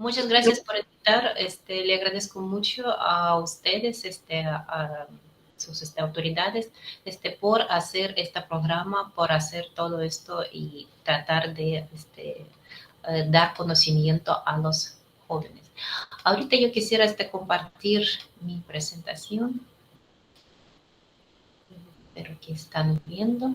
Muchas gracias por invitar. Le agradezco mucho a ustedes, a sus autoridades, por hacer este programa, por hacer todo esto y tratar de dar conocimiento a los jóvenes. Ahorita yo quisiera compartir mi presentación. Espero que están viendo.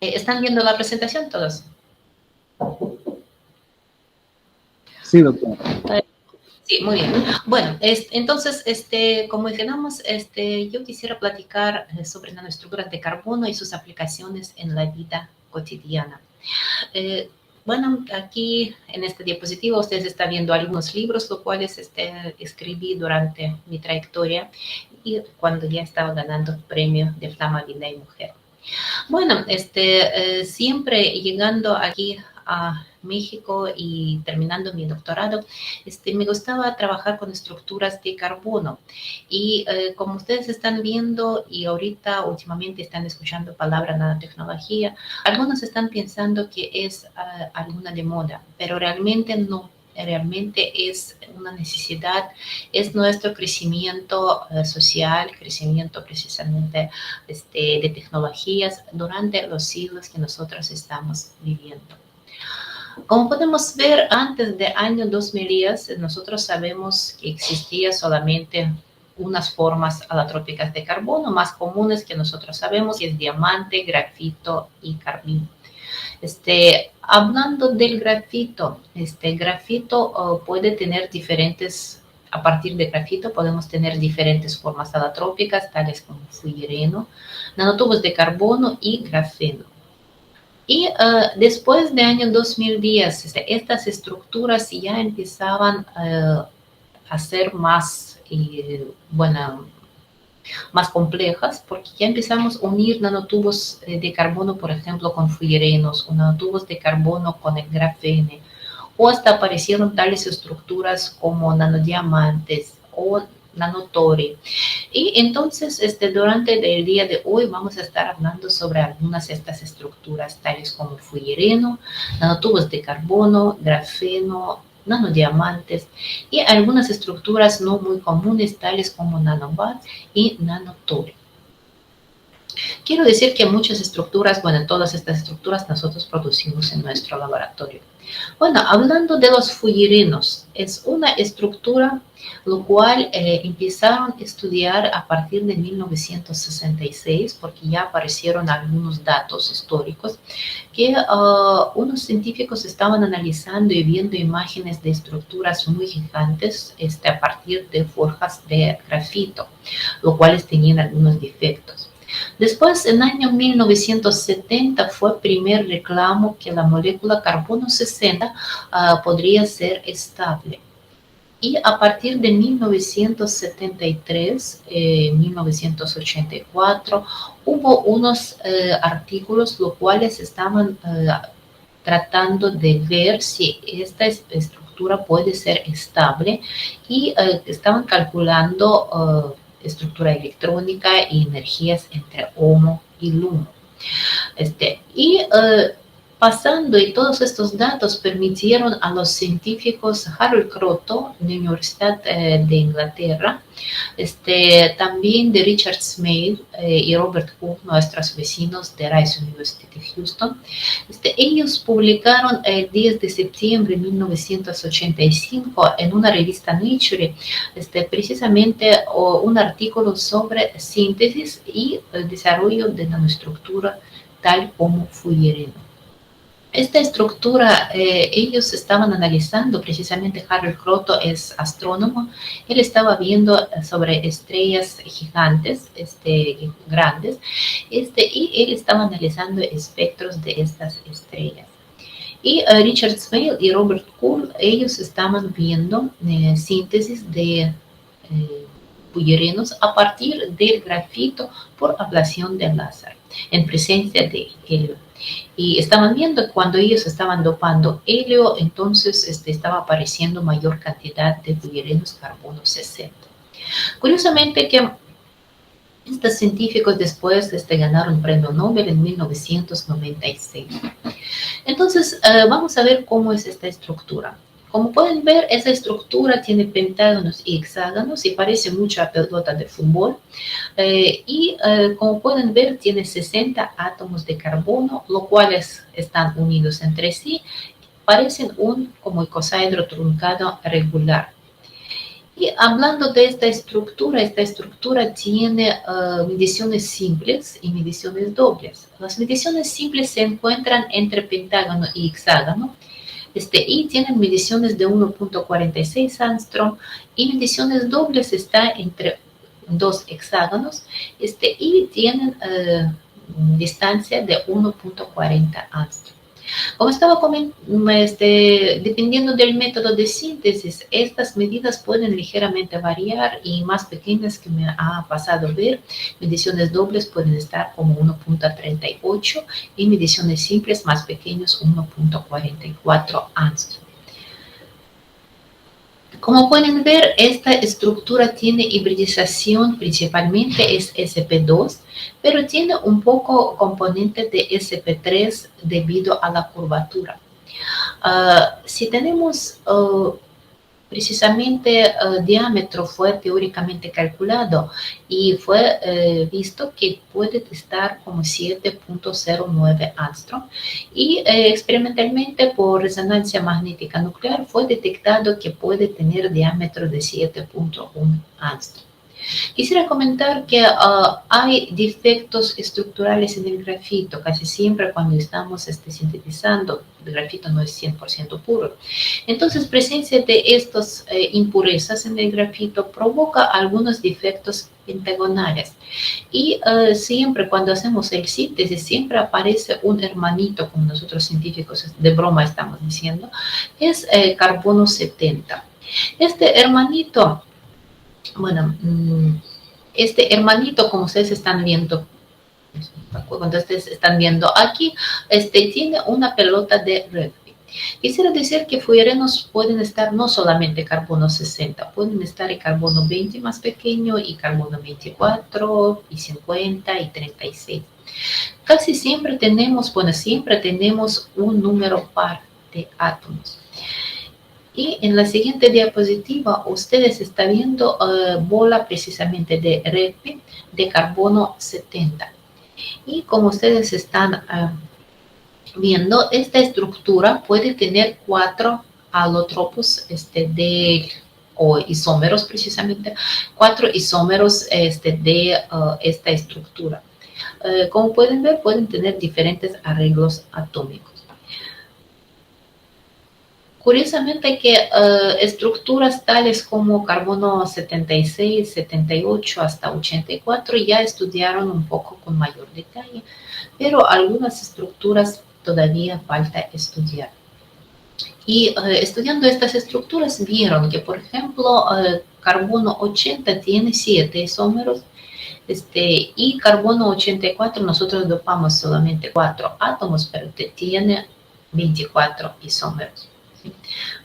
¿Están viendo la presentación todos? Sí, doctor. Sí, muy bien. Bueno, entonces, como mencionamos, yo quisiera platicar sobre nanoestructuras de carbono y sus aplicaciones en la vida cotidiana. Bueno, aquí en esta diapositiva ustedes están viendo algunos libros, los cuales escribí durante mi trayectoria y cuando ya estaba ganando el premio de Flama Vida y Mujer. Bueno, siempre llegando aquí a México y terminando mi doctorado, me gustaba trabajar con estructuras de carbono. Y como ustedes están viendo y ahorita últimamente están escuchando palabra nanotecnología, algunos están pensando que es alguna de moda, pero realmente no. Realmente es una necesidad, es nuestro crecimiento social, crecimiento precisamente de tecnologías durante los siglos que nosotros estamos viviendo. Como podemos ver, antes del año 2010, nosotros sabemos que existía solamente unas formas alotrópicas de carbono más comunes que nosotros sabemos, que es diamante, grafito y carbón. Hablando del grafito, grafito puede tener diferentes, a partir de grafito podemos tener diferentes formas alotrópicas, tales como fullereno, nanotubos de carbono y grafeno. Y después del año 2010, estas estructuras ya empezaban a ser más, más complejas, porque ya empezamos a unir nanotubos de carbono, por ejemplo, con fullerenos, o nanotubos de carbono con el grafeno, o hasta aparecieron tales estructuras como nanodiamantes o nanotori. Y entonces, durante el día de hoy vamos a estar hablando sobre algunas de estas estructuras, tales como fullereno, nanotubos de carbono, grafeno, nanodiamantes y algunas estructuras no muy comunes, tales como nanobat y nanotori. Quiero decir que muchas estructuras, bueno, todas estas estructuras nosotros producimos en nuestro laboratorio. Bueno, hablando de los fullerenos, es una estructura lo cual empezaron a estudiar a partir de 1966, porque ya aparecieron algunos datos históricos que unos científicos estaban analizando y viendo imágenes de estructuras muy gigantes a partir de forjas de grafito, lo cuales tenían algunos defectos. Después, en el año 1970, fue el primer reclamo que la molécula carbono 60 podría ser estable. Y a partir de 1973, 1984, hubo unos artículos los cuales estaban tratando de ver si esta estructura puede ser estable y estaban calculando estructura electrónica y energías entre ohmo y lumo. Pasando y todos estos datos permitieron a los científicos Harold Kroto de la Universidad de Inglaterra, también de Richard Smale y Robert Cook, nuestros vecinos de Rice University de Houston. Ellos publicaron el 10 de septiembre de 1985 en una revista Nature precisamente un artículo sobre síntesis y el desarrollo de nanoestructura tal como fullereno. Esta estructura ellos estaban analizando, precisamente Harold Kroto es astrónomo, él estaba viendo sobre estrellas gigantes, grandes, y él estaba analizando espectros de estas estrellas. Y Richard Smale y Robert Cool, ellos estaban viendo síntesis de fullerenos a partir del grafito por ablación de láser en presencia de helio. Y estaban viendo cuando ellos estaban dopando helio, entonces estaba apareciendo mayor cantidad de fullerenos carbono 60. Curiosamente que estos científicos después ganaron el premio Nobel en 1996. Entonces, vamos a ver cómo es esta estructura. Como pueden ver, esa estructura tiene pentágonos y hexágonos y parece mucho a pelota de fútbol. Como pueden ver, tiene 60 átomos de carbono, los cuales están unidos entre sí. Parecen como icosaedro truncado regular. Y hablando de esta estructura tiene mediciones simples y mediciones dobles. Las mediciones simples se encuentran entre pentágono y hexágono, y tienen mediciones de 1.46 angstrom, y mediciones dobles está entre dos hexágonos, y tienen distancia de 1.40 angstrom. Como estaba comentando, dependiendo del método de síntesis, estas medidas pueden ligeramente variar y más pequeñas que me ha pasado ver. Mediciones dobles pueden estar como 1.38 y mediciones simples más pequeños 1.44 angstrom. Como pueden ver, esta estructura tiene hibridización, principalmente es sp2, pero tiene un poco componente de sp3 debido a la curvatura. Si tenemos precisamente diámetro fue teóricamente calculado y fue visto que puede estar como 7.09 angstrom, y experimentalmente por resonancia magnética nuclear fue detectado que puede tener diámetro de 7.1 angstrom. Quisiera comentar que hay defectos estructurales en el grafito, casi siempre cuando estamos sintetizando, el grafito no es 100% puro. Entonces, presencia de estas impurezas en el grafito provoca algunos defectos pentagonales. Y siempre cuando hacemos el síntesis, siempre aparece un hermanito, como nosotros científicos de broma estamos diciendo, es carbono 70. Este hermanito, bueno, este hermanito, como ustedes están viendo, cuando ustedes están viendo aquí, tiene una pelota de rugby. Quisiera decir que fluorenos pueden estar no solamente carbono 60, pueden estar el carbono 20 más pequeño y carbono 24 y 50 y 36. Casi siempre tenemos un número par de átomos. Y en la siguiente diapositiva ustedes están viendo bola precisamente de rugby de carbono 70. Y como ustedes están viendo, esta estructura puede tener 4 alotropos o isómeros precisamente, 4 isómeros de esta estructura. Como pueden ver, pueden tener diferentes arreglos atómicos. Curiosamente que estructuras tales como carbono 76, 78 hasta 84 ya estudiaron un poco con mayor detalle, pero algunas estructuras todavía falta estudiar. Y estudiando estas estructuras vieron que, por ejemplo, carbono 80 tiene 7 isómeros, y carbono 84 nosotros dopamos solamente 4 átomos, pero tiene 24 isómeros.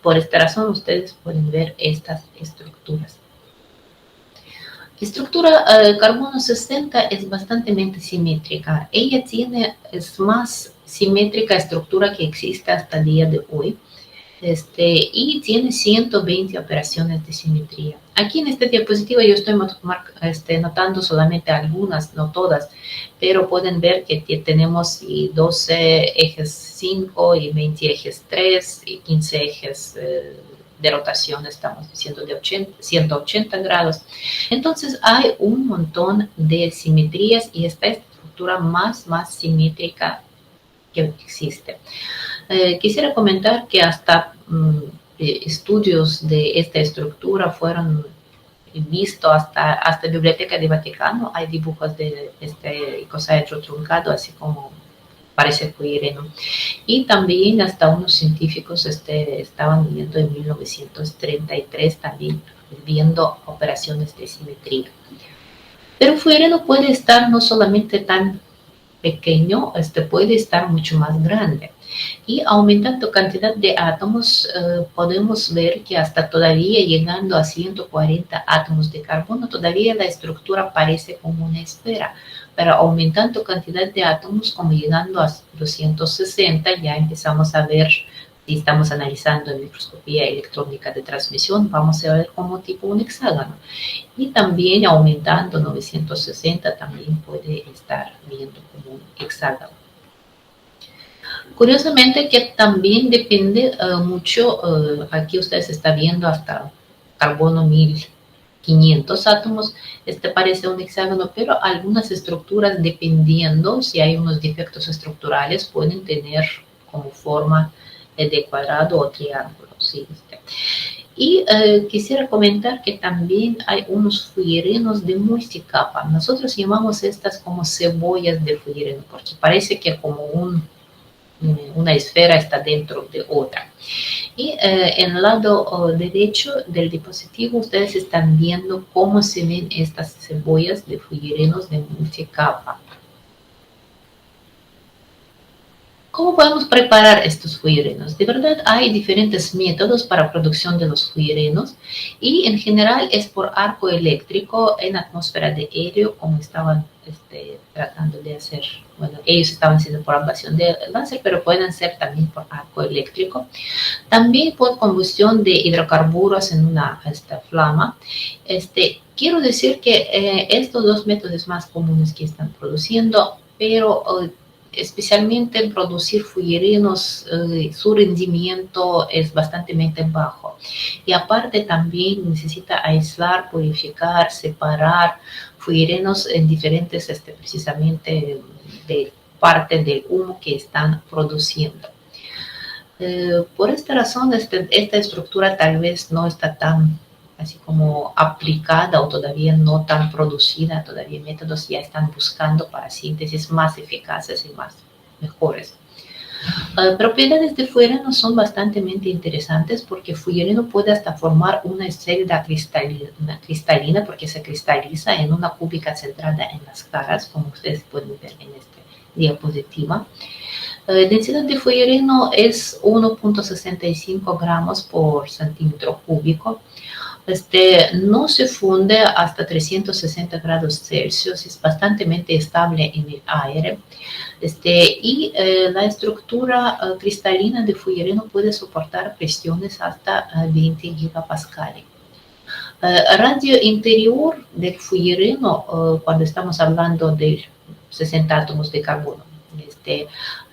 Por esta razón ustedes pueden ver estas estructuras. Estructura carbono 60 es bastante simétrica. Ella es más simétrica estructura que existe hasta el día de hoy. Y tiene 120 operaciones de simetría. Aquí en esta diapositiva yo estoy notando solamente algunas, no todas, pero pueden ver que tenemos 12 ejes 5 y 20 ejes 3 y 15 ejes de rotación, estamos diciendo de 180 grados. Entonces hay un montón de simetrías y esta es la estructura más simétrica que existe. Quisiera comentar que hasta estudios de esta estructura fueron vistos hasta la Biblioteca del Vaticano. Hay dibujos de este icosaedro truncado, así como parece fluoreno. Y también hasta unos científicos estaban viendo en 1933 también viendo operaciones de simetría. Pero fluoreno puede estar no solamente tan pequeño, puede estar mucho más grande. Y aumentando cantidad de átomos, podemos ver que hasta todavía llegando a 140 átomos de carbono, todavía la estructura parece como una esfera, pero aumentando cantidad de átomos, como llegando a 260, ya empezamos a ver, si estamos analizando en microscopía electrónica de transmisión, vamos a ver como tipo un hexágono. Y también aumentando 960, también puede estar viendo como un hexágono. Curiosamente que también depende mucho, aquí ustedes están viendo hasta carbono 1500 átomos, parece un hexágono, pero algunas estructuras, dependiendo si hay unos defectos estructurales, pueden tener como forma de cuadrado o triángulo. ¿Sí? Y quisiera comentar que también hay unos fuyerenos de multicapa. Nosotros llamamos estas como cebollas de fuyereno, porque parece que como una esfera está dentro de otra. Y en el lado derecho del dispositivo ustedes están viendo cómo se ven estas cebollas de fuyerenos de multicapa. ¿Cómo podemos preparar estos fuyerenos? De verdad hay diferentes métodos para producción de los fuyerenos y en general es por arco eléctrico en atmósfera de helio, como estaban tratando de hacer. Bueno, ellos estaban haciendo por ablación de láser, pero pueden ser también por arco eléctrico. También por combustión de hidrocarburos en una flama. Quiero decir que estos dos métodos más comunes que están produciendo, pero especialmente en producir fuyerenos, su rendimiento es bastante bajo. Y aparte también necesita aislar, purificar, separar fuyerenos en diferentes, precisamente, de parte del humo que están produciendo. Por esta razón, esta estructura tal vez no está tan así como aplicada o todavía no tan producida, todavía métodos ya están buscando para síntesis más eficaces y más mejores. Propiedades de fuereno son bastante interesantes porque fuereno puede hasta formar una celda cristalina porque se cristaliza en una cúbica centrada en las caras, como ustedes pueden ver en esta diapositiva. Densidad de fuereno es 1.65 gramos por centímetro cúbico. No se funde hasta 360 grados Celsius, es bastante estable en el aire. Y la estructura cristalina de fuereno puede soportar presiones hasta 20 gigapascales. Radio interior del fuereno, cuando estamos hablando de 60 átomos de carbono,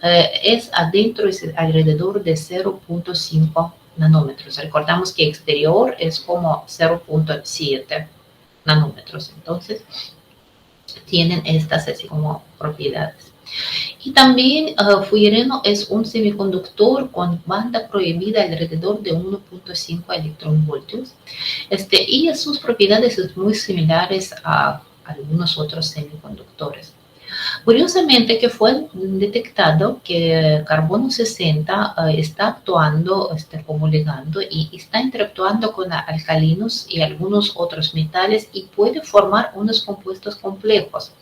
es adentro, es alrededor de 0.5 nanómetros. Recordamos que exterior es como 0.7 nanómetros. Entonces, tienen estas así como propiedades. Y también fuereno es un semiconductor con banda prohibida alrededor de 1.5 electronvoltios. Y sus propiedades son muy similares a algunos otros semiconductores. Curiosamente que fue detectado que carbono 60 está actuando como ligando y está interactuando con alcalinos y algunos otros metales y puede formar unos compuestos complejos,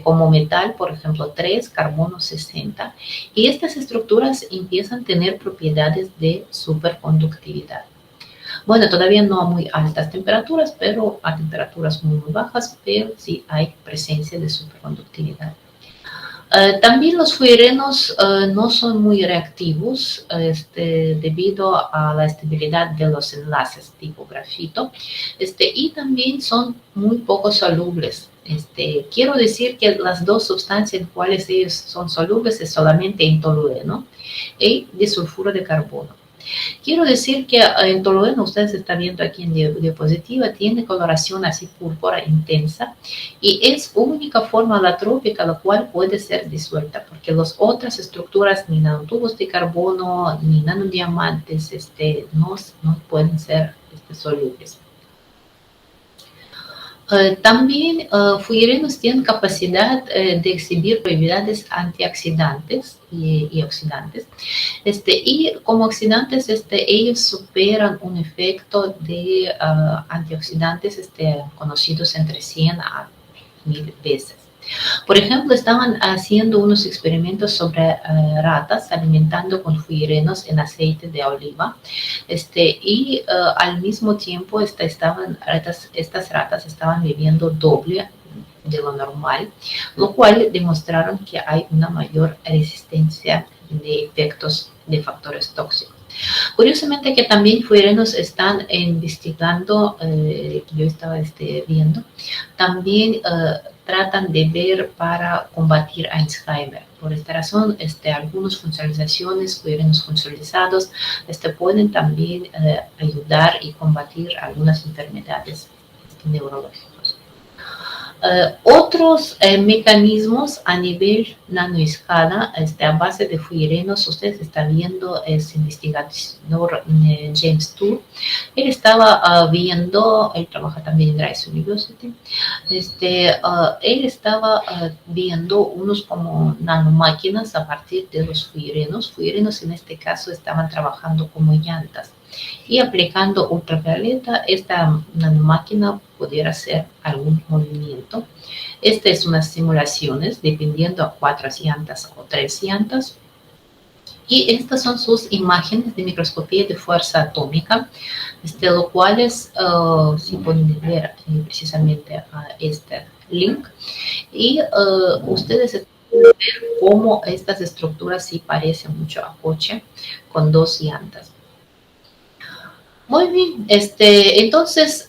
como metal, por ejemplo, 3, carbono 60, y estas estructuras empiezan a tener propiedades de superconductividad. Bueno, todavía no a muy altas temperaturas, pero a temperaturas muy bajas, pero sí hay presencia de superconductividad. También los fuerenos no son muy reactivos debido a la estabilidad de los enlaces tipo grafito, y también son muy poco solubles. Quiero decir que las dos sustancias en cuales ellos son solubles es solamente en tolueno y disulfuro de carbono. Quiero decir que en tolueno, ustedes están viendo aquí en diapositiva, tiene coloración así púrpura intensa y es única forma alotrópica la cual puede ser disuelta porque las otras estructuras, ni nanotubos de carbono, ni nanodiamantes, no pueden ser solubles. También fuerenos tienen capacidad de exhibir propiedades antioxidantes y oxidantes. Y como oxidantes, ellos superan un efecto de antioxidantes conocidos entre 100 a 1000 veces. Por ejemplo, estaban haciendo unos experimentos sobre ratas alimentando con fuyirenos en aceite de oliva, y al mismo tiempo estas ratas estaban viviendo doble de lo normal, lo cual demostraron que hay una mayor resistencia de efectos de factores tóxicos. Curiosamente que también fuerenos están investigando, yo estaba viendo, también tratan de ver para combatir Alzheimer. Por esta razón, algunas funcionalizaciones, fuerenos funcionalizados, pueden también ayudar y combatir algunas enfermedades neurológicas. Otros mecanismos a nivel nanoescala, a base de fuyirenos, ustedes están viendo ese investigador James Tour. Él estaba viendo, él trabaja también en Rice University, él estaba viendo unos como nanomáquinas a partir de los fuyirenos. Fuyirenos en este caso estaban trabajando como llantas. Y aplicando ultravioleta, esta máquina pudiera hacer algún movimiento. Esta es unas simulaciones dependiendo a 4 llantas o 3 llantas. Y estas son sus imágenes de microscopía de fuerza atómica, lo cual es, si pueden ver precisamente este link, y ustedes pueden ver cómo estas estructuras sí parecen mucho a coche con 2 llantas. Muy bien, entonces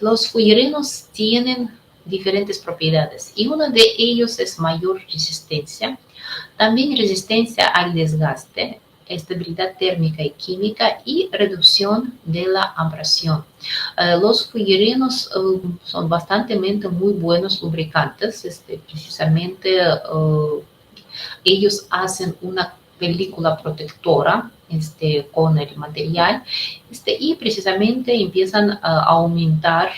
los fuyirenos tienen diferentes propiedades y una de ellos es mayor resistencia, también resistencia al desgaste, estabilidad térmica y química y reducción de la abrasión. Los fuyirenos son bastante muy buenos lubricantes, precisamente ellos hacen una película protectora con el material y precisamente empiezan a aumentar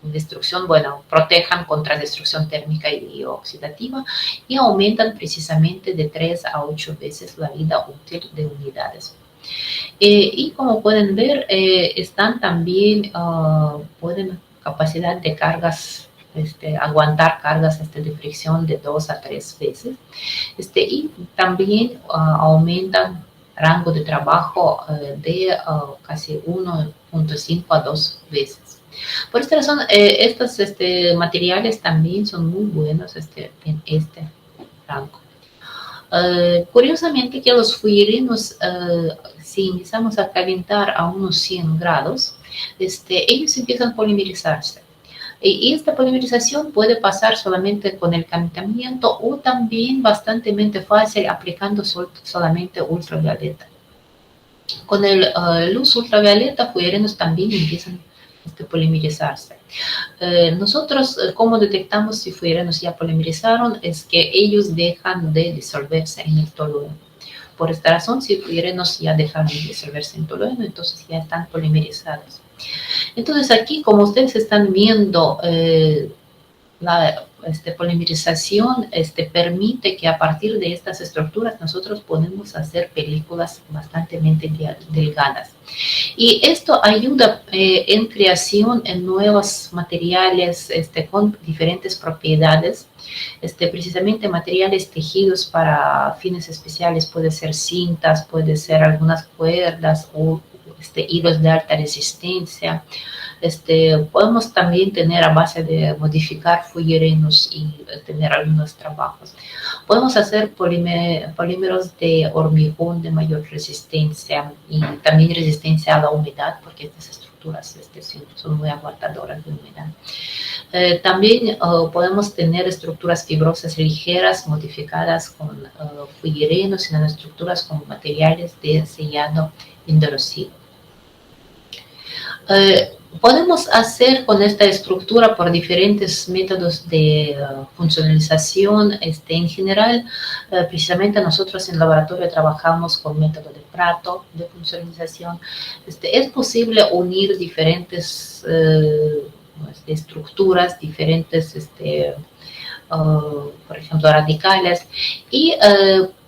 destrucción, protejan contra destrucción térmica y oxidativa y aumentan precisamente de 3 a 8 veces la vida útil de unidades. Y como pueden ver, están también, pueden capacidad de cargas, aguantar cargas de fricción de 2 a 3 veces. Y también aumentan rango de trabajo de casi 1.5 a 2 veces. Por esta razón, estos materiales también son muy buenos en este rango. Curiosamente que los fuyirenos, si empezamos a calentar a unos 100 grados, ellos empiezan a polimerizarse. Y esta polimerización puede pasar solamente con el calentamiento o también bastante fácil aplicando solamente ultravioleta. Con el luz ultravioleta, fuyirenos también empiezan a polimerizarse. Nosotros, ¿cómo detectamos si fuyirenos ya polimerizaron? Es que ellos dejan de disolverse en el tolueno. Por esta razón, si fuyirenos ya dejaron de disolverse en el tolueno, entonces ya están polimerizados. Entonces aquí, como ustedes están viendo, la polimerización permite que a partir de estas estructuras nosotros podemos hacer películas bastante delgadas. Y esto ayuda en creación en nuevos materiales con diferentes propiedades, precisamente materiales tejidos para fines especiales, puede ser cintas, puede ser algunas cuerdas o hilos de alta resistencia. Podemos también tener a base de modificar fuyirenos y tener algunos trabajos. Podemos hacer polímeros de hormigón de mayor resistencia y también resistencia a la humedad, porque estas estructuras son muy aguantadoras de humedad. También podemos tener estructuras fibrosas ligeras modificadas con fuyirenos y nanoestructuras con materiales de sellado endurecido. Podemos hacer con esta estructura por diferentes métodos de funcionalización. En general, precisamente nosotros en el laboratorio trabajamos con método de Prato de funcionalización. Es posible unir diferentes estructuras, diferentes, por ejemplo, radicales, y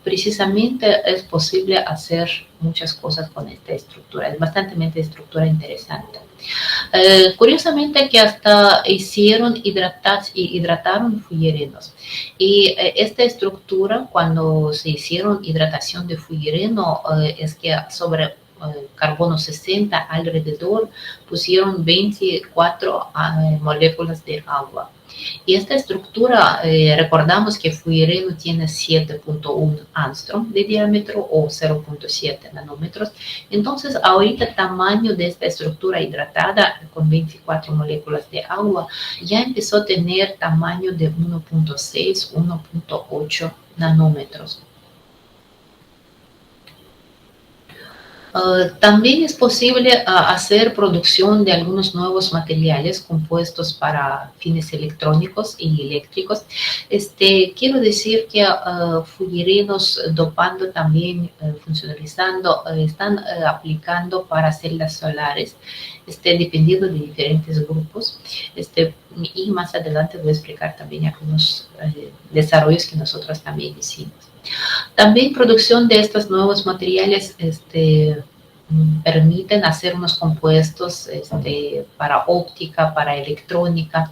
precisamente es posible hacer muchas cosas con esta estructura. Es bastante estructura interesante. Curiosamente que hasta hidrataron fullerenos. Y esta estructura, cuando se hicieron hidratación de fullereno, es que sobre carbono 60 alrededor pusieron 24 moléculas de agua. Y esta estructura, recordamos que fullereno tiene 7.1 angstrom de diámetro o 0.7 nanómetros. Entonces, ahorita el tamaño de esta estructura hidratada con 24 moléculas de agua ya empezó a tener tamaño de 1.6, 1.8 nanómetros. También es posible hacer producción de algunos nuevos materiales compuestos para fines electrónicos y eléctricos. Quiero decir que fullerenos dopando también, funcionalizando, están aplicando para celdas solares, dependiendo de diferentes grupos. Y más adelante voy a explicar también algunos desarrollos que nosotros también hicimos. También producción de estos nuevos materiales permiten hacer unos compuestos para óptica, para electrónica,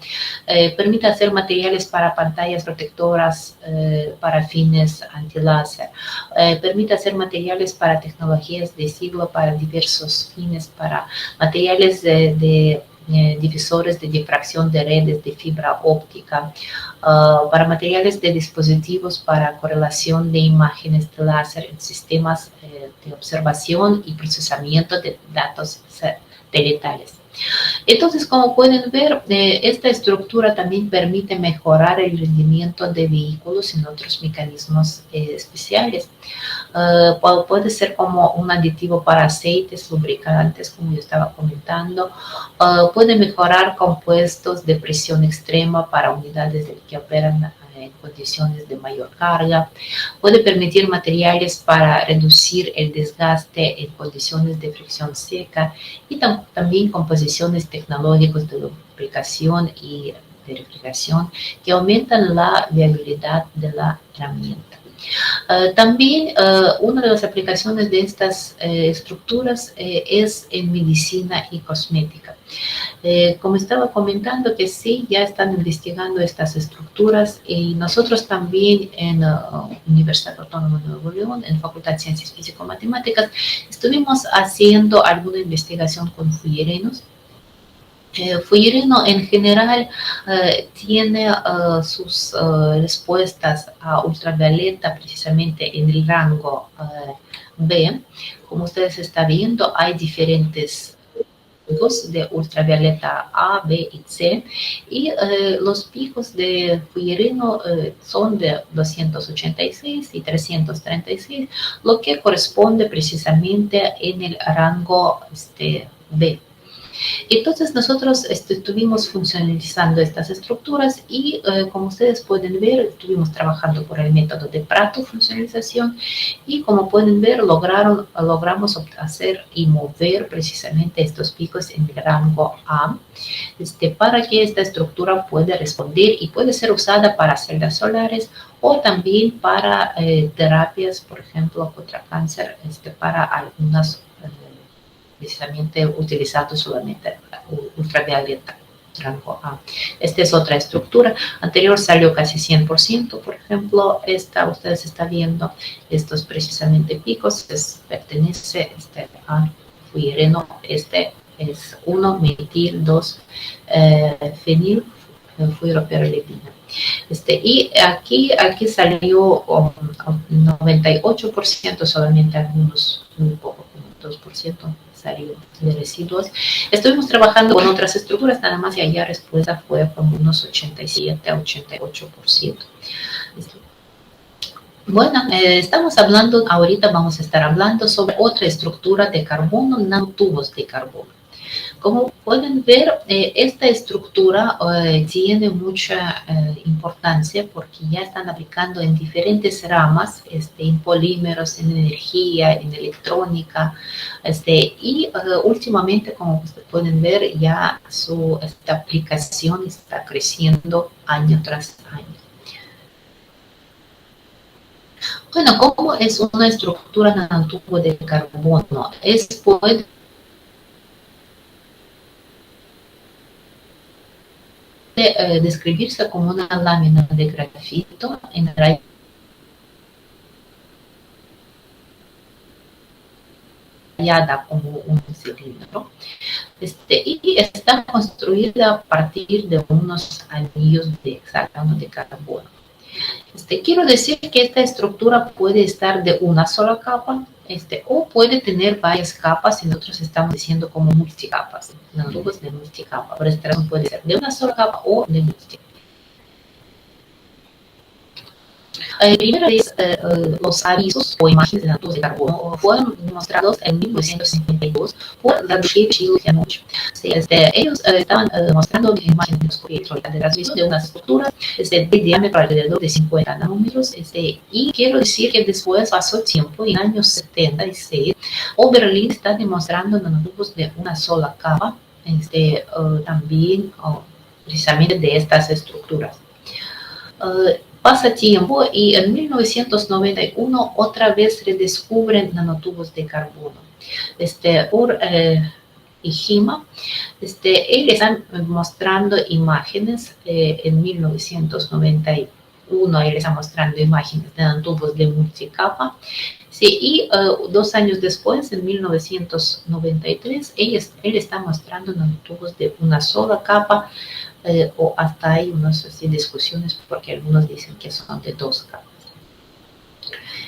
permite hacer materiales para pantallas protectoras, para fines antiláser, permite hacer materiales para tecnologías de siglo, para diversos fines, para materiales de divisores de difracción de redes de fibra óptica, para materiales de dispositivos para correlación de imágenes de láser en sistemas de observación y procesamiento de datos satelitales. Entonces, como pueden ver, esta estructura también permite mejorar el rendimiento de vehículos en otros mecanismos especiales. Puede ser como un aditivo para aceites, lubricantes, como yo estaba comentando. Puede mejorar compuestos de presión extrema para unidades que operan en condiciones de mayor carga. Puede permitir materiales para reducir el desgaste en condiciones de fricción seca y también composiciones tecnológicas de lubricación y de refrigeración que aumentan la viabilidad de la herramienta. También una de las aplicaciones de estas estructuras es en medicina y cosmética. Como estaba comentando, que sí, ya están investigando estas estructuras y nosotros también en Universidad Autónoma de Nuevo León, en Facultad de Ciencias Físico-Matemáticas, estuvimos haciendo alguna investigación con fullerenos. Fullereno en general tiene sus respuestas a ultravioleta precisamente en el rango B. Como ustedes están viendo, hay diferentes picos de ultravioleta A, B y C, y los picos de fullereno son de 286 y 336, lo que corresponde precisamente en el rango B. Entonces nosotros estuvimos funcionalizando estas estructuras y como ustedes pueden ver, estuvimos trabajando por el método de Prato funcionalización y como pueden ver logramos hacer y mover precisamente estos picos en el rango A para que esta estructura pueda responder y puede ser usada para celdas solares o también para terapias, por ejemplo, contra cáncer, para algunas precisamente utilizado solamente ultravioleta, rango A. Esta es otra estructura. Anterior salió casi 100%, por ejemplo, ustedes están viendo estos precisamente picos, pertenece a fullereno, es 1-metil 2-fenil fluoroperoletina. Y aquí salió 98% solamente, algunos muy poco, 2% salió de residuos. Estuvimos trabajando con otras estructuras, nada más, y allá la respuesta fue como unos 87 a 88%. Bueno, estamos hablando, ahorita vamos a estar hablando sobre otra estructura de carbono, nanotubos de carbono. Como pueden ver, esta estructura tiene mucha importancia porque ya están aplicando en diferentes ramas, en polímeros, en energía, en electrónica, y últimamente, como ustedes pueden ver, ya esta aplicación está creciendo año tras año. Bueno, ¿cómo es una estructura nanotubo de carbono? Puede puede describirse como una lámina de grafito enrayada como un cilindro, y está construida a partir de unos anillos de hexágono de carbono. Quiero decir que esta estructura puede estar de una sola capa, o puede tener varias capas, y nosotros estamos diciendo como multicapas, nanotubos de multicapa. Por esta razón puede ser de una sola capa o de multicapa. Primera vez, los avisos o imágenes de nanotubos de carbono fueron mostrados en 1952 por Radishevich y Lukianovic. Ellos estaban mostrando imágenes de microscopía electrónica de transmisión de unas estructuras de diámetro alrededor de 50 nanómetros. Y quiero decir que después pasó tiempo, en años 76, Oberlin está demostrando nanotubos de una sola capa, también precisamente de estas estructuras. Pasa tiempo y en 1991 otra vez redescubren nanotubos de carbono. Ur y Hima, ellos están mostrando imágenes en 1991, él está mostrando imágenes de nanotubos de multicapa. Sí, y 2 años después, en 1993, él está mostrando nanotubos de una sola capa, o hasta hay unas discusiones porque algunos dicen que son de 2 capas.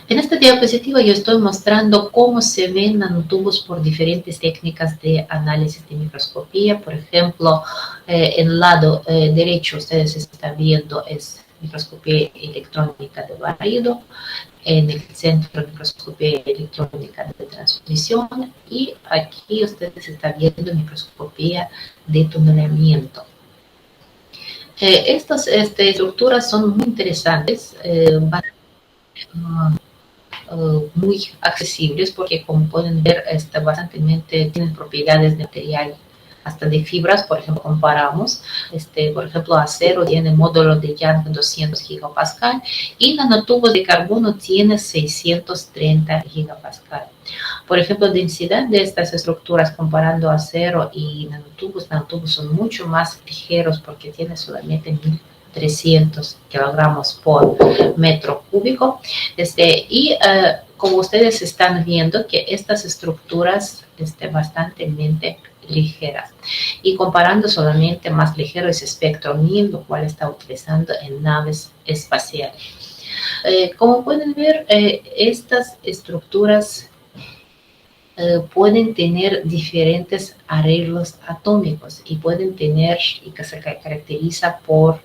En esta diapositiva yo estoy mostrando cómo se ven nanotubos por diferentes técnicas de análisis de microscopía. Por ejemplo, en el lado derecho ustedes están viendo es microscopía electrónica de barrido, en el centro microscopía electrónica de transmisión, y aquí ustedes están viendo microscopía de tunelamiento. Estas estructuras son muy interesantes, muy accesibles, porque como pueden ver, tienen propiedades de material, hasta de fibras. Por ejemplo, comparamos, por ejemplo, acero tiene módulo de Young 200 gigapascal y nanotubos de carbono tiene 630 gigapascal. Por ejemplo, densidad de estas estructuras comparando acero y nanotubos son mucho más ligeros porque tiene solamente 1.300 kilogramos por metro cúbico. Y como ustedes están viendo que estas estructuras bastante ligeras, y comparando solamente más ligero es Spectrum 1000, lo cual está utilizando en naves espaciales. Como pueden ver, estas estructuras pueden tener diferentes arreglos atómicos y pueden tener, y que se caracteriza por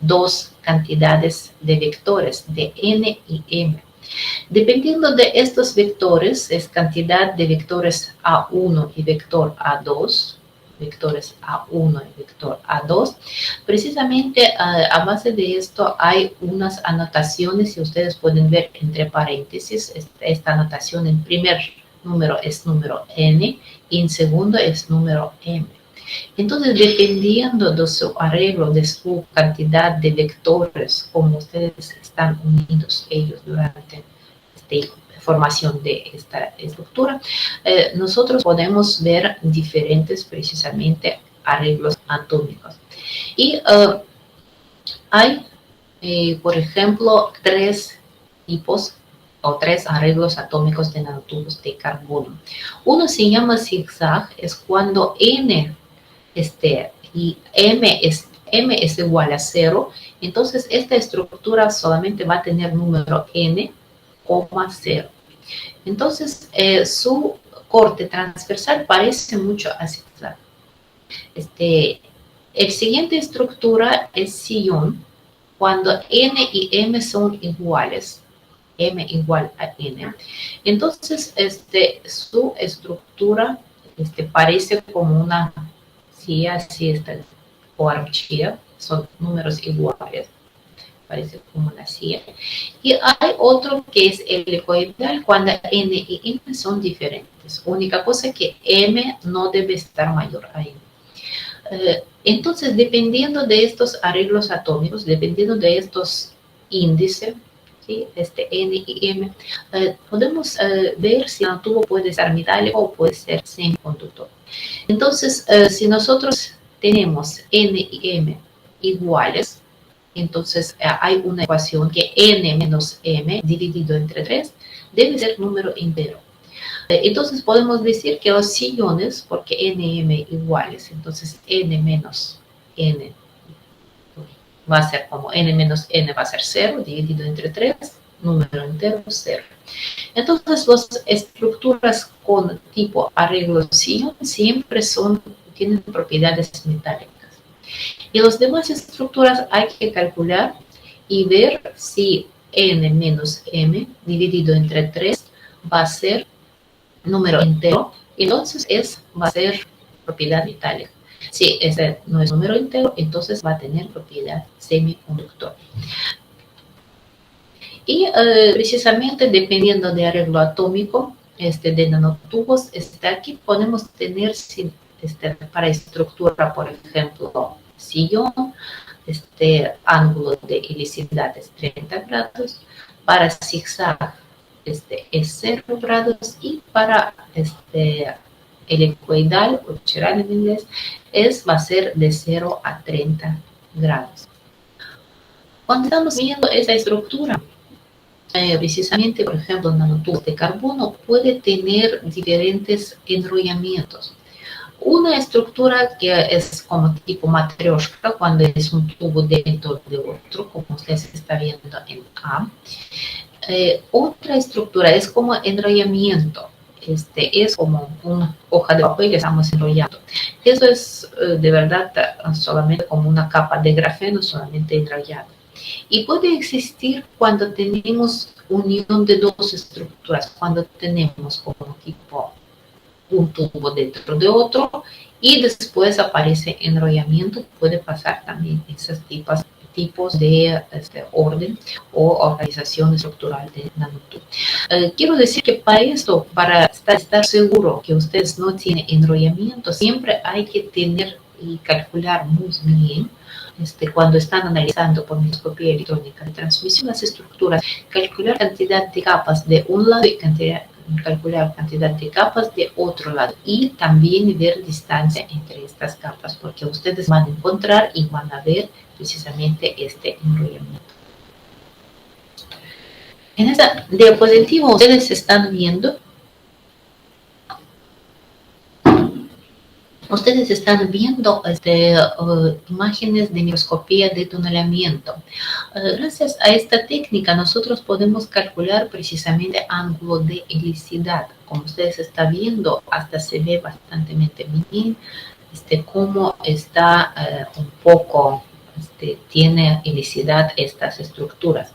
2 cantidades de vectores, de N y M. Dependiendo de estos vectores, es cantidad de vectores A1 y vector A2, vectores A1 y vector A2. Precisamente a base de esto hay unas anotaciones, y ustedes pueden ver entre paréntesis esta anotación. En primer número es número N y en segundo es número M. Entonces, dependiendo de su arreglo, de su cantidad de vectores, como ustedes están unidos ellos durante esta formación de esta estructura, nosotros podemos ver diferentes, precisamente, arreglos atómicos. Y hay, por ejemplo, 3 tipos o 3 arreglos atómicos de nanotubos de carbono. Uno se llama zigzag, es cuando N y M es igual a 0, entonces esta estructura solamente va a tener número N, 0. Entonces su corte transversal parece mucho a zigzag. El siguiente estructura es sillón, cuando N y M son iguales, M igual a N. Entonces su estructura parece como una silla, así está, o armchair, son números iguales, parece como una silla. Y hay otro que es el helicoidal, cuando N y M son diferentes. Única cosa que M no debe estar mayor a N. Entonces, dependiendo de estos arreglos atómicos, dependiendo de estos índices, ¿sí? N y M, podemos ver si el tubo puede ser metálico o puede ser semiconductor. Entonces, si nosotros tenemos N y M iguales, entonces hay una ecuación que n menos m dividido entre 3 debe ser número entero. Entonces podemos decir que los sillones, porque nm iguales, entonces n menos n va a ser como n menos n va a ser 0 dividido entre 3, número entero 0. Entonces las estructuras con tipo arreglo sillón siempre tienen propiedades metálicas. Y las demás estructuras hay que calcular y ver si n menos m dividido entre 3 va a ser número entero, entonces va a ser propiedad metálica. Si ese no es número entero, entonces va a tener propiedad semiconductor. Y precisamente dependiendo de arreglo atómico de nanotubos, aquí podemos tener para estructura, por ejemplo, sillón, ángulo de helicidad es 30 grados, para zigzag es 0 grados y para helicoidal o chiral en inglés va a ser de 0 a 30 grados. Cuando estamos viendo esta estructura, precisamente, por ejemplo, nanotubos de carbono puede tener diferentes enrollamientos. Una estructura que es como tipo matrioshka, cuando es un tubo dentro de otro, como ustedes están viendo en A. Otra estructura es como enrollamiento. Es como una hoja de papel que estamos enrollando. Eso es de verdad solamente como una capa de grafeno, solamente enrollado. Y puede existir cuando tenemos unión de dos estructuras, cuando tenemos como tipo un tubo dentro de otro y después aparece enrollamiento. Puede pasar también esos tipos de orden o organización estructural de nanotubos. Quiero decir que para esto, para estar seguro que ustedes no tienen enrollamiento, siempre hay que tener y calcular muy bien cuando están analizando por microscopía electrónica de transmisión las estructuras, calcular cantidad de capas de un lado y calcular cantidad de capas de otro lado y también ver distancia entre estas capas, porque ustedes van a encontrar y van a ver precisamente este enrollamiento. En esta diapositiva ustedes están viendo imágenes de microscopía de tunelamiento. Gracias a esta técnica nosotros podemos calcular precisamente ángulo de helicidad. Como ustedes están viendo, hasta se ve bastante bien cómo está un poco, tiene helicidad estas estructuras.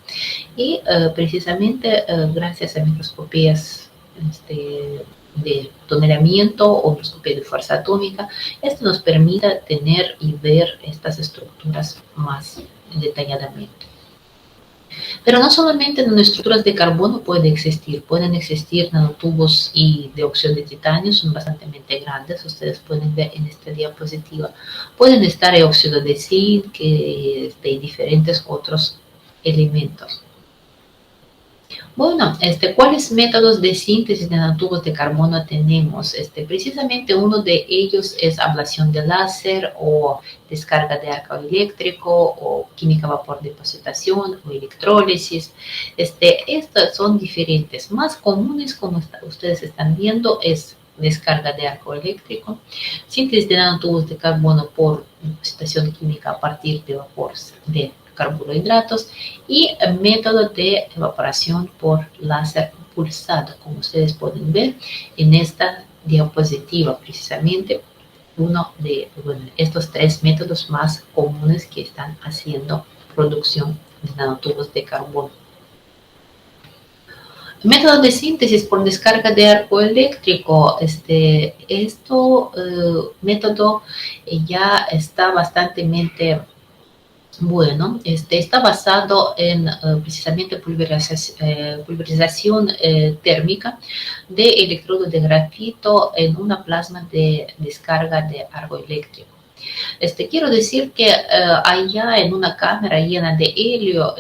Y precisamente gracias a microscopías de tunelamiento o microscopía de fuerza atómica, esto nos permite tener y ver estas estructuras más detalladamente. Pero no solamente nanoestructuras de carbono pueden existir nanotubos y de óxido de titanio, son bastante grandes, ustedes pueden ver en esta diapositiva. Pueden estar el óxido de zinc y diferentes otros elementos. Bueno, ¿cuáles métodos de síntesis de nanotubos de carbono tenemos? Precisamente uno de ellos es ablación de láser o descarga de arco eléctrico o química vapor depositación o electrólisis. Estas son diferentes. Más comunes, como ustedes están viendo, es descarga de arco eléctrico, síntesis de nanotubos de carbono por depositación química a partir de vapor de carbohidratos y método de evaporación por láser pulsado, como ustedes pueden ver en esta diapositiva, precisamente uno de estos tres métodos más comunes que están haciendo producción de nanotubos de carbono. Método de síntesis por descarga de arco eléctrico. Método ya está bastante bueno, está basado en precisamente pulverización térmica de electrodo de grafito en una plasma de descarga de arco eléctrico. Quiero decir que allá en una cámara llena de helio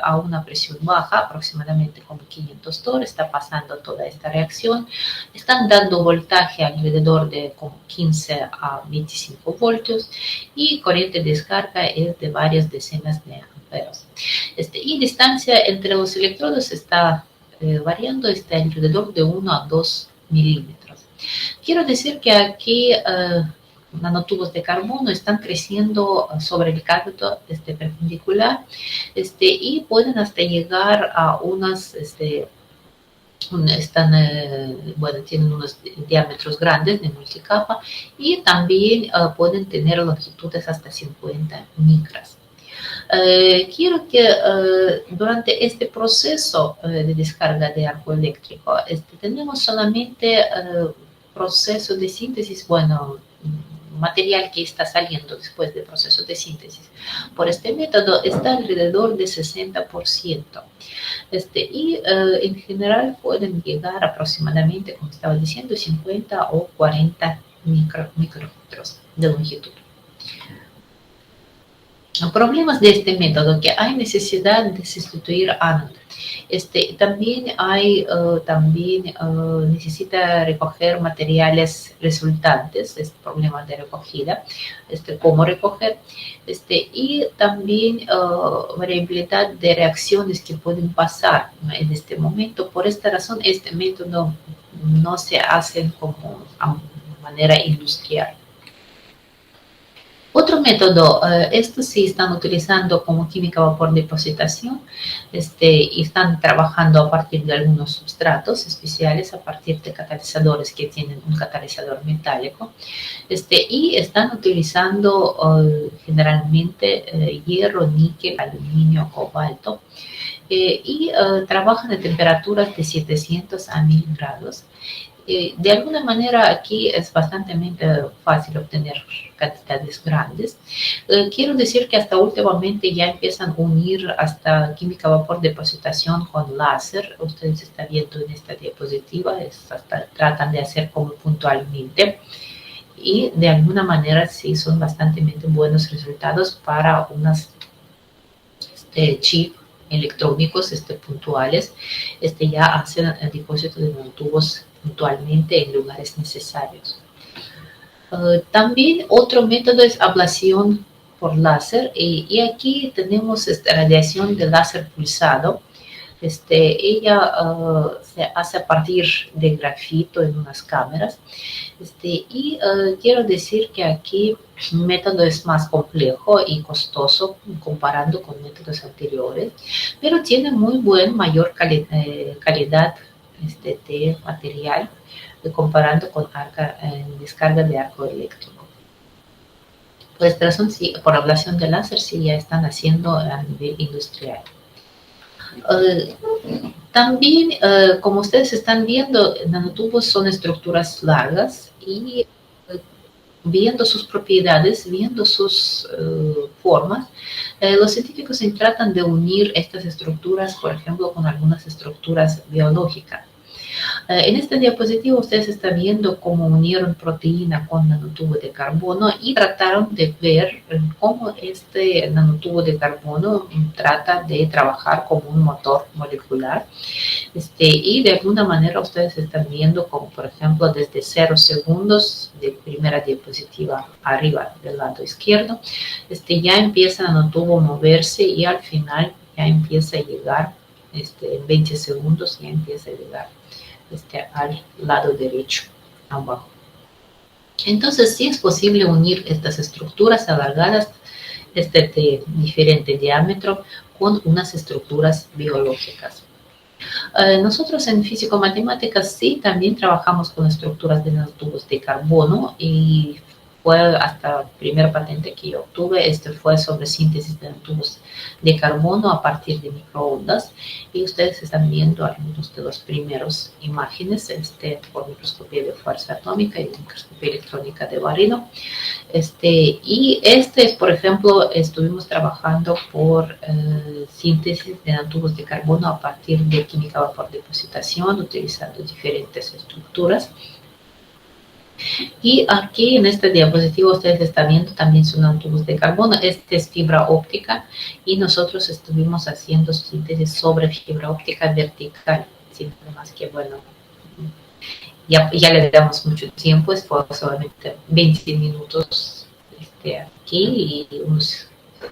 a una presión baja, aproximadamente como 500 torr, está pasando toda esta reacción. Están dando voltaje alrededor de como 15 a 25 voltios y corriente de descarga es de varias decenas de amperes. Y distancia entre los electrodos está variando alrededor de 1 a 2 milímetros. Quiero decir que aquí nanotubos de carbono están creciendo sobre el cátodo perpendicular y pueden hasta llegar a unas, tienen unos diámetros grandes de multicapa y también pueden tener longitudes hasta 50 micras. Quiero que durante este proceso de descarga de arco eléctrico tenemos solamente proceso de síntesis, material que está saliendo después del proceso de síntesis. Por este método está alrededor de 60%. Y en general pueden llegar aproximadamente, como estaba diciendo, 50 o 40 micrómetros de longitud. Problemas de este método, que hay necesidad de sustituir ánodo. También necesita recoger materiales resultantes, problemas de recogida, cómo recoger, y también variabilidad de reacciones que pueden pasar en este momento. Por esta razón, este método no se hace como a manera industrial. Otro método, estos sí están utilizando como química vapor de depositación y están trabajando a partir de algunos sustratos especiales, a partir de catalizadores que tienen un catalizador metálico y están utilizando generalmente hierro, níquel, aluminio, cobalto y trabajan a temperaturas de 700 a 1000 grados. De alguna manera aquí es bastante fácil obtener cantidades grandes. Quiero decir que hasta últimamente ya empiezan a unir hasta química vapor de depositación con láser. Ustedes están viendo en esta diapositiva, tratan de hacer como puntualmente. Y de alguna manera sí son bastante buenos resultados para unas chips electrónicos puntuales. Ya hacen el depósito de nanotubos puntualmente en lugares necesarios. También otro método es ablación por láser y aquí tenemos radiación de láser pulsado. Ella se hace a partir de grafito en unas cámaras y quiero decir que aquí el método es más complejo y costoso comparando con métodos anteriores, pero tiene mayor calidad de material comparando con descarga de arco eléctrico. Por esta razón, sí, por ablación de láser, sí ya están haciendo a nivel industrial. También, como ustedes están viendo, nanotubos son estructuras largas y viendo sus propiedades, viendo sus formas, los científicos se tratan de unir estas estructuras, por ejemplo, con algunas estructuras biológicas. En esta diapositiva ustedes están viendo cómo unieron proteína con nanotubo de carbono y trataron de ver cómo este nanotubo de carbono trata de trabajar como un motor molecular. Y de alguna manera ustedes están viendo como, por ejemplo, desde 0 segundos de primera diapositiva arriba del lado izquierdo, ya empieza el nanotubo a moverse y al final ya empieza a llegar, en 20 segundos ya empieza a llegar al lado derecho, abajo. Entonces, sí es posible unir estas estructuras alargadas de diferente diámetro con unas estructuras biológicas. Nosotros en físico-matemáticas sí también trabajamos con estructuras de nanotubos de carbono y fue hasta la primera patente que yo obtuve, fue sobre síntesis de nanotubos de carbono a partir de microondas y ustedes están viendo algunos de los primeros imágenes por microscopía de fuerza atómica y microscopía electrónica de barilo. Y por ejemplo, estuvimos trabajando por síntesis de nanotubos de carbono a partir de química vapor de depositación, utilizando diferentes estructuras. Y aquí en este diapositivo ustedes están viendo también son nanotubos de carbono. Este es fibra óptica y nosotros estuvimos haciendo síntesis sobre fibra óptica vertical. Sin más que bueno, ya le damos mucho tiempo, es por solamente 20 minutos aquí y unos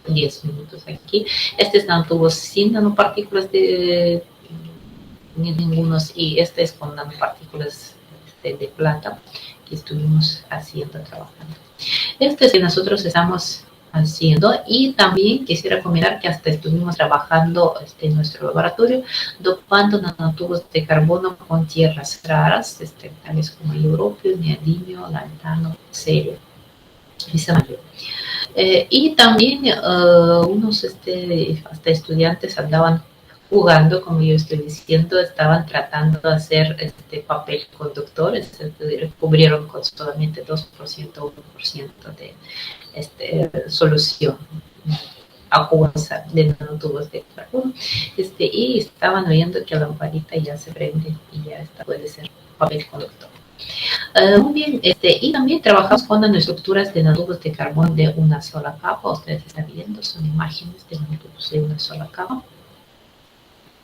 10 minutos aquí. Este es nanotubos sin nanopartículas de ningunos y este es con nanopartículas de plata que estuvimos trabajando. Este es que nosotros estamos haciendo y también quisiera comentar que hasta estuvimos trabajando en nuestro laboratorio dopando nanotubos de carbono con tierras raras, tales como el europeo, neodimio, lantano, cerio y samario. Y también unos hasta estudiantes andaban jugando, como yo estoy diciendo, estaban tratando de hacer papel conductor, cubrieron con solamente 2%, 1% de solución acuosa de nanotubos de carbono, y estaban viendo que la lamparita ya se prende y ya puede ser papel conductor. Muy bien, y también trabajamos con nanoestructuras de nanotubos de carbono de una sola capa. Ustedes están viendo, son imágenes de nanotubos de una sola capa.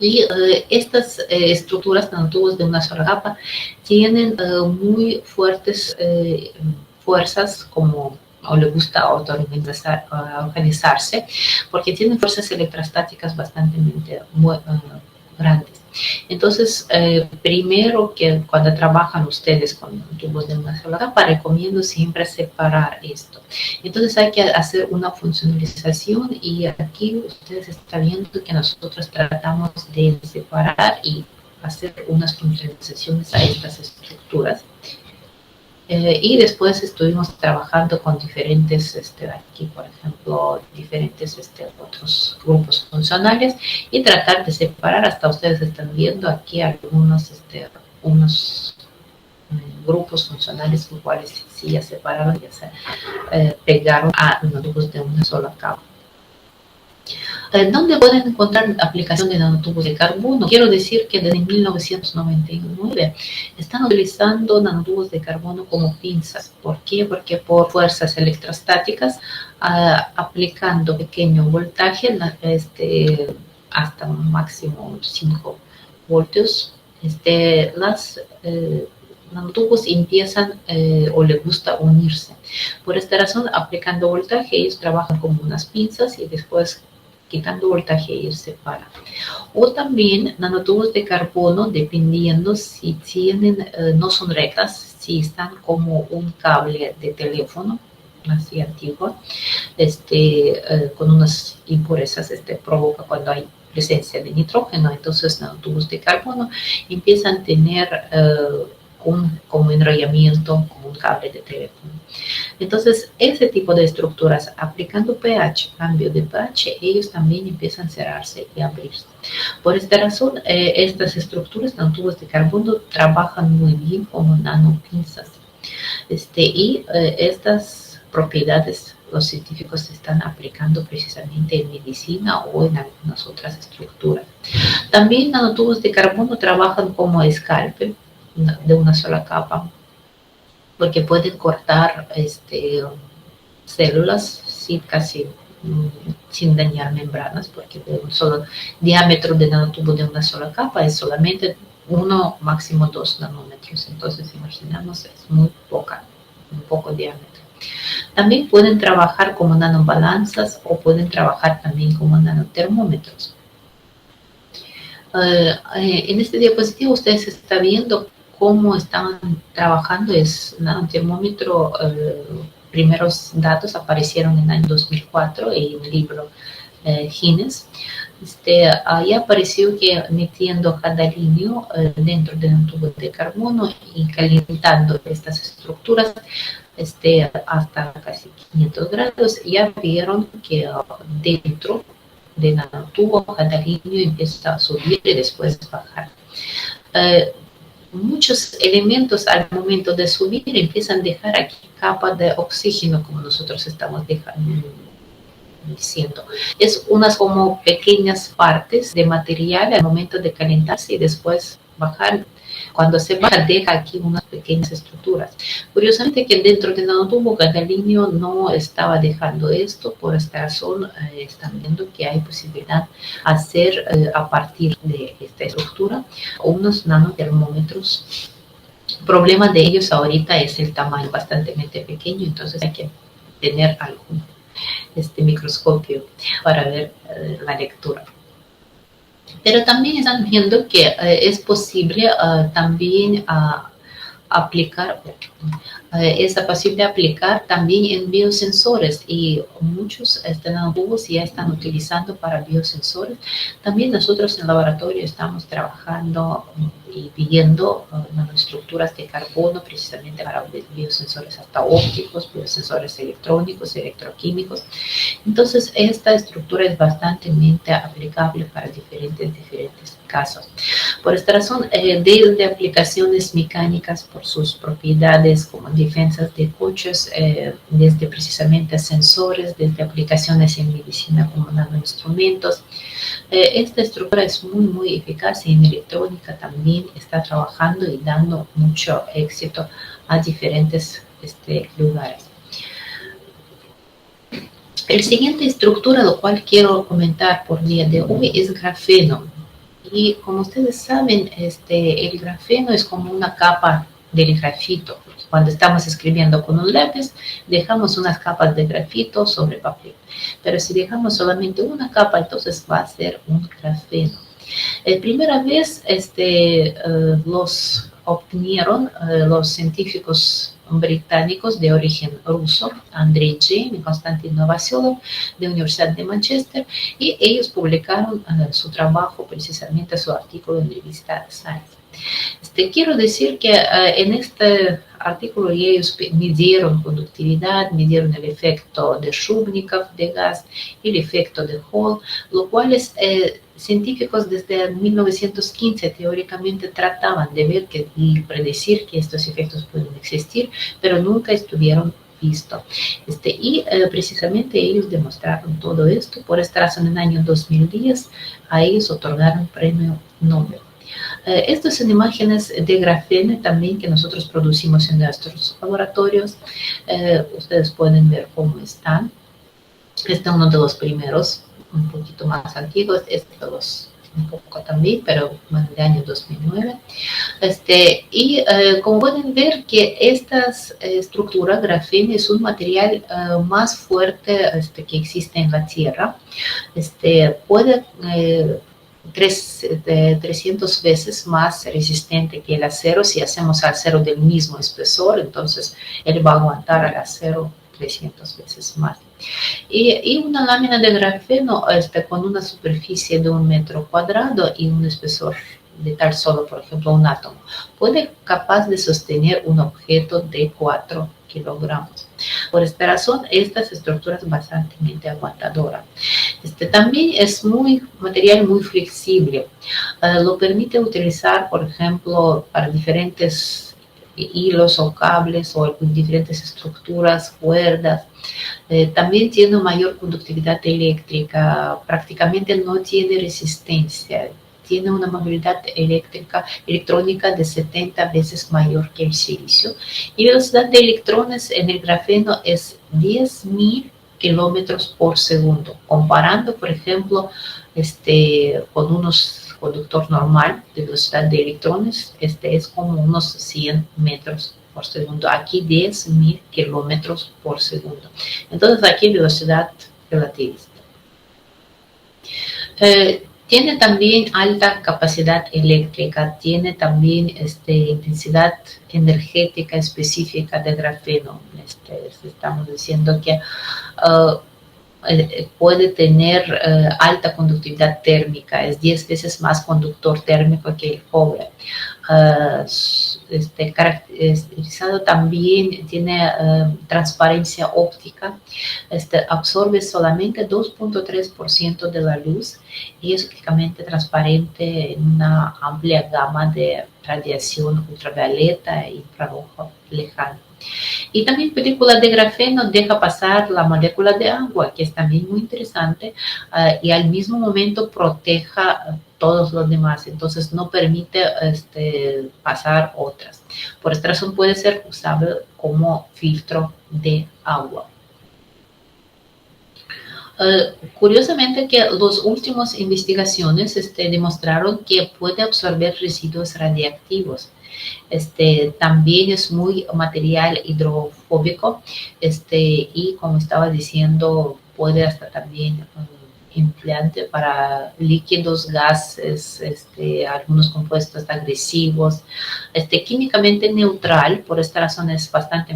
Y estas estructuras nanotubos de una sola capa tienen muy fuertes fuerzas, como o le gusta autoorganizarse, porque tienen fuerzas electrostáticas bastante grandes. Entonces, primero que cuando trabajan ustedes con tubos de una sola capa, recomiendo siempre separar esto. Entonces hay que hacer una funcionalización y aquí ustedes están viendo que nosotros tratamos de separar y hacer unas funcionalizaciones a estas estructuras. Y después estuvimos trabajando con diferentes, aquí por ejemplo, diferentes otros grupos funcionales y tratar de separar, hasta ustedes están viendo aquí algunos unos grupos funcionales iguales, sí ya separaron, ya se pegaron a nanotubos de una sola capa. ¿Dónde pueden encontrar aplicación de nanotubos de carbono? Quiero decir que desde 1999 están utilizando nanotubos de carbono como pinzas. ¿Por qué? Porque por fuerzas electrostáticas, aplicando pequeño voltaje, hasta un máximo 5 voltios, las nanotubos empiezan o les gusta unirse. Por esta razón, aplicando voltaje, ellos trabajan como unas pinzas y después quitando voltaje y se separa. O también nanotubos de carbono, dependiendo si tienen, no son rectas, si están como un cable de teléfono, así antiguo, con unas impurezas, provoca cuando hay presencia de nitrógeno, entonces nanotubos de carbono empiezan a tener como enrollamiento, como un cable de teléfono. Entonces, ese tipo de estructuras, aplicando pH, cambio de pH, ellos también empiezan a cerrarse y abrirse. Por esta razón, estas estructuras, nanotubos de carbono, trabajan muy bien como nanopinzas. Y estas propiedades los científicos están aplicando precisamente en medicina o en algunas otras estructuras. También nanotubos de carbono trabajan como escalpel de una sola capa, porque pueden cortar células casi sin dañar membranas, porque un solo diámetro de nanotubo de una sola capa es solamente 1, máximo 2 nanómetros. Entonces, imaginamos, es muy un poco diámetro. También pueden trabajar como nanobalanzas o pueden trabajar también como nanotermómetros. En este diapositivo ustedes están viendo cómo están trabajando. Es un termómetro. Primeros datos aparecieron en el año 2004 en el libro Guinness. Ahí apareció que metiendo gadolínio dentro de un tubo de carbono y calentando estas estructuras hasta casi 500 grados, ya vieron que dentro de nanotubo gadolínio empieza a subir y después bajar. Muchos elementos al momento de subir empiezan a dejar aquí capa de oxígeno, como nosotros estamos diciendo. Es unas como pequeñas partes de material al momento de calentarse y después bajar. Cuando se baja, deja aquí unas pequeñas estructuras. Curiosamente que dentro del nanotubo gadolínio no estaba dejando esto, por esta razón están viendo que hay posibilidad de hacer a partir de esta estructura unos nanotermómetros. El problema de ellos ahorita es el tamaño bastante pequeño, entonces hay que tener algún microscopio para ver la lectura. Pero también están viendo que es posible también aplicar, es posible aplicar también en biosensores y muchos nanotubos ya están utilizando para biosensores. También nosotros en el laboratorio estamos trabajando y viendo nanoestructuras de carbono precisamente para biosensores hasta ópticos, biosensores electrónicos, electroquímicos. Entonces esta estructura es bastante aplicable para diferentes casos. Por esta razón, desde aplicaciones mecánicas por sus propiedades como defensas de coches, desde precisamente sensores, desde aplicaciones en medicina como nanoinstrumentos. Esta estructura es muy eficaz y en electrónica también está trabajando y dando mucho éxito a diferentes lugares. El siguiente estructura, lo cual quiero comentar por día de hoy, es grafeno. Y como ustedes saben, el grafeno es como una capa del grafito. Cuando estamos escribiendo con un lápiz, dejamos unas capas de grafito sobre papel. Pero si dejamos solamente una capa, entonces va a ser un grafeno. Primera vez los obtuvieron los científicos británicos de origen ruso, Andrei Jain y Konstantin Novoselov, de la Universidad de Manchester, y ellos publicaron su trabajo, precisamente su artículo en la revista Science. Quiero decir que en este artículo ellos midieron conductividad, midieron el efecto de Shubnikov de gas, el efecto de Hall, lo cual científicos desde 1915 teóricamente trataban de ver y predecir que estos efectos pueden existir, pero nunca estuvieron vistos. Y precisamente ellos demostraron todo esto. Por esta razón, en el año 2010 a ellos otorgaron premio Nobel. Estas son imágenes de grafeno también que nosotros producimos en nuestros laboratorios. Ustedes pueden ver cómo están. Este es uno de los primeros, un poquito más antiguos, un poco también, pero de año 2009. Como pueden ver que esta estructura, grafeno, es un material más fuerte que existe en la Tierra. Puede 300 veces más resistente que el acero. Si hacemos acero del mismo espesor, entonces él va a aguantar al acero 300 veces más. Y una lámina de grafeno con una superficie de 1 metro cuadrado y un espesor de tal solo, por ejemplo, un átomo, puede capaz de sostener un objeto de 4 kilogramos. Por esta razón, estas estructuras son bastante aguantadoras. También es material muy flexible. Lo permite utilizar, por ejemplo, para diferentes hilos o cables o diferentes estructuras, cuerdas. También tiene mayor conductividad eléctrica, prácticamente no tiene resistencia. Tiene una movilidad electrónica de 70 veces mayor que el silicio. Y la velocidad de electrones en el grafeno es 10.000 kilómetros por segundo. Comparando, por ejemplo, con unos conductor normal de velocidad de electrones, es como unos 100 metros por segundo. Aquí 10.000 kilómetros por segundo. Entonces aquí velocidad relativista. Tiene también alta capacidad eléctrica, tiene también intensidad energética específica de grafeno. Estamos diciendo que puede tener alta conductividad térmica, es 10 veces más conductor térmico que el cobre. Caracterizado también, tiene transparencia óptica, absorbe solamente 2.3% de la luz y es prácticamente transparente en una amplia gama de radiación ultravioleta e infrarrojo lejano. Y también película de grafeno deja pasar la molécula de agua, que es también muy interesante, y al mismo momento proteja todos los demás, entonces no permite pasar otras. Por esta razón puede ser usable como filtro de agua. Curiosamente que las últimas investigaciones demostraron que puede absorber residuos radiactivos. También es muy material hidrofóbico y como estaba diciendo puede hasta también implante para líquidos, gases, algunos compuestos agresivos, químicamente neutral, por esta razón es bastante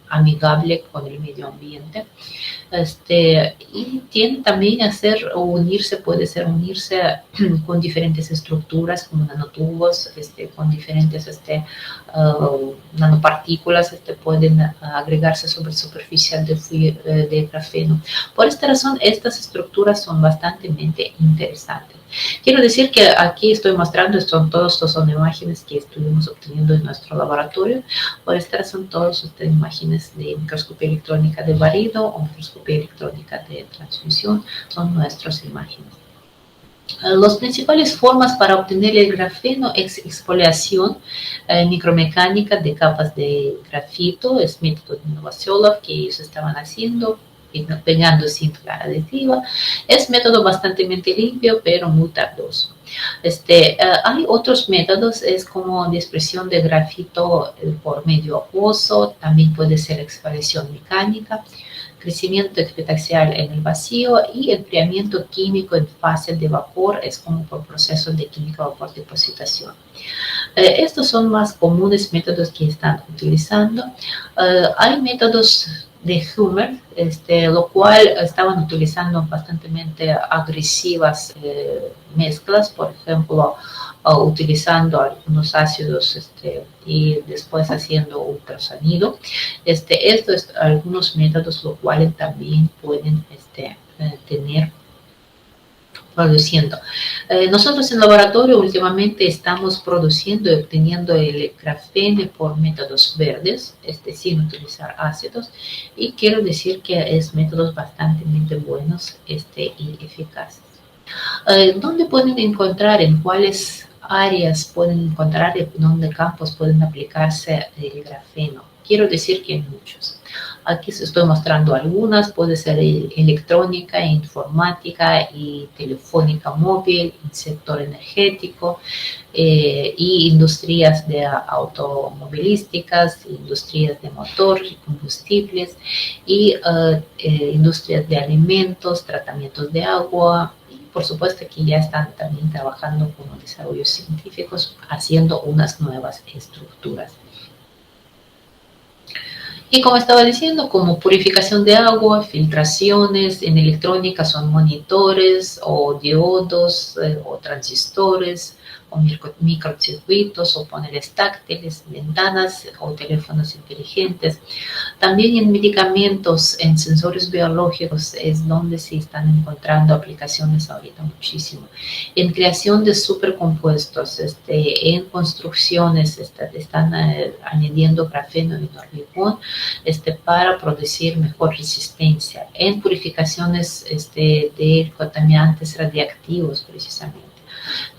amigable con el medio ambiente. Y tiene también puede ser unirse con diferentes estructuras como nanotubos, con diferentes nanopartículas, pueden agregarse sobre la superficie de grafeno. Por esta razón, estas estructuras son bastante interesantes. Quiero decir que aquí estoy mostrando, todos estos son imágenes que estuvimos obteniendo en nuestro laboratorio. Por esta razón, todas estas imágenes de microscopía electrónica de barido o microscopía electrónica de transmisión son nuestras imágenes. Las principales formas para obtener el grafeno es exfoliación micromecánica de capas de grafito, es método de Novoselov que ellos estaban haciendo, pegando cinta adhesiva. Es método bastante limpio, pero muy tardoso. Hay otros métodos, es como dispersión de grafito por medio acuoso, también puede ser exfoliación mecánica, crecimiento epitaxial en el vacío y enfriamiento químico en fase de vapor, es como por proceso de química vapor depositación. Estos son más comunes métodos que están utilizando. Hay métodos de Humer, lo cual estaban utilizando bastante agresivas mezclas, por ejemplo, utilizando algunos ácidos y después haciendo ultrasonido. Estos algunos métodos, lo cual también pueden tener produciendo. Nosotros en laboratorio últimamente estamos produciendo y obteniendo el grafeno por métodos verdes, sin utilizar ácidos, y quiero decir que es métodos bastante buenos y eficaces. ¿Dónde pueden encontrar, en cuáles áreas pueden encontrar, en dónde campos pueden aplicarse el grafeno? Quiero decir que en muchos. Aquí les estoy mostrando algunas, puede ser electrónica, informática y telefónica móvil, sector energético y industrias de automovilísticas, industrias de motor y combustibles y industrias de alimentos, tratamientos de agua. Por supuesto que ya están también trabajando con desarrollos científicos, haciendo unas nuevas estructuras. Y como estaba diciendo, como purificación de agua, filtraciones, en electrónica son monitores o diodos o transistores o microcircuitos o paneles táctiles, ventanas o teléfonos inteligentes. También en medicamentos, en sensores biológicos es donde se están encontrando aplicaciones ahorita muchísimo. En creación de supercompuestos, en construcciones están añadiendo grafeno y hormigón para producir mejor resistencia. En purificaciones de contaminantes radiactivos precisamente.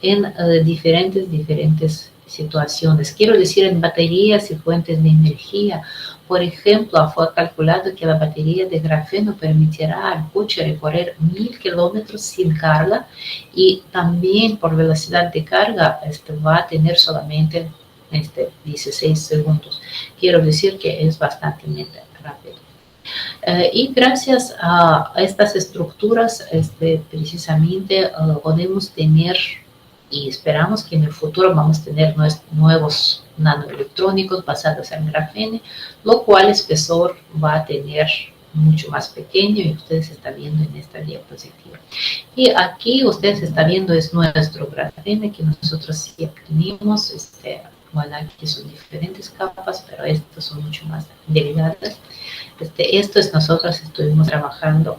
En diferentes situaciones. Quiero decir, en baterías y fuentes de energía. Por ejemplo, fue calculado que la batería de grafeno permitirá al coche recorrer 1000 kilómetros sin carga y también por velocidad de carga va a tener solamente 16 segundos. Quiero decir que es bastante rápido. Y gracias a estas estructuras, precisamente podemos tener y esperamos que en el futuro vamos a tener nuevos nanoelectrónicos basados en grafeno, lo cual el espesor va a tener mucho más pequeño y ustedes están viendo en esta diapositiva. Y aquí ustedes están viendo es nuestro grafeno que nosotros sí obtenimos. Bueno, aquí son diferentes capas, pero estos son mucho más delgadas. Esto es nosotros estuvimos trabajando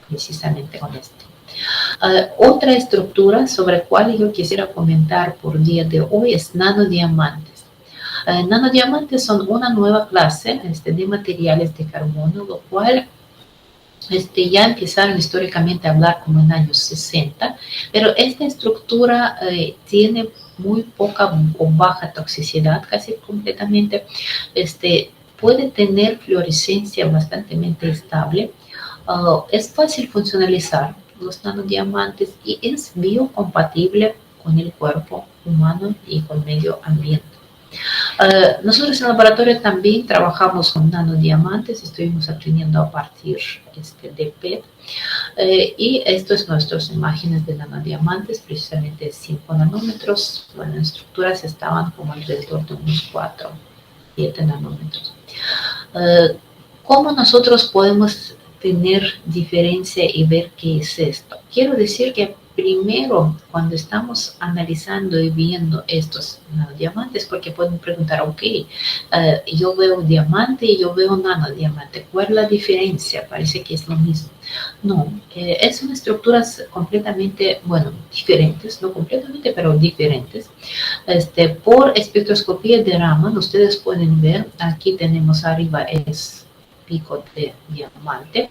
precisamente con otra estructura sobre la cual yo quisiera comentar por día de hoy es nanodiamantes. Nanodiamantes son una nueva clase de materiales de carbono, lo cual ya empezaron históricamente a hablar como en años 60, pero esta estructura tiene muy poca o baja toxicidad, casi completamente. Puede tener fluorescencia bastante estable. Es fácil funcionalizar los nanodiamantes y es biocompatible con el cuerpo humano y con el medio ambiente. Nosotros en el laboratorio también trabajamos con nanodiamantes, estuvimos aprendiendo a partir de PET. Y esto es nuestras imágenes de nanodiamantes, precisamente 5 nanómetros. Bueno, en estructuras estaban como alrededor de unos 4, 7 nanómetros. ¿Cómo nosotros podemos tener diferencia y ver qué es esto? Quiero decir que primero, cuando estamos analizando y viendo estos nanodiamantes, porque pueden preguntar, ok, yo veo diamante y yo veo nanodiamante, ¿cuál es la diferencia? Parece que es lo mismo. No, son estructuras completamente, bueno, diferentes, no completamente, pero diferentes. Por espectroscopía de Raman, ustedes pueden ver, aquí tenemos arriba es pico de diamante,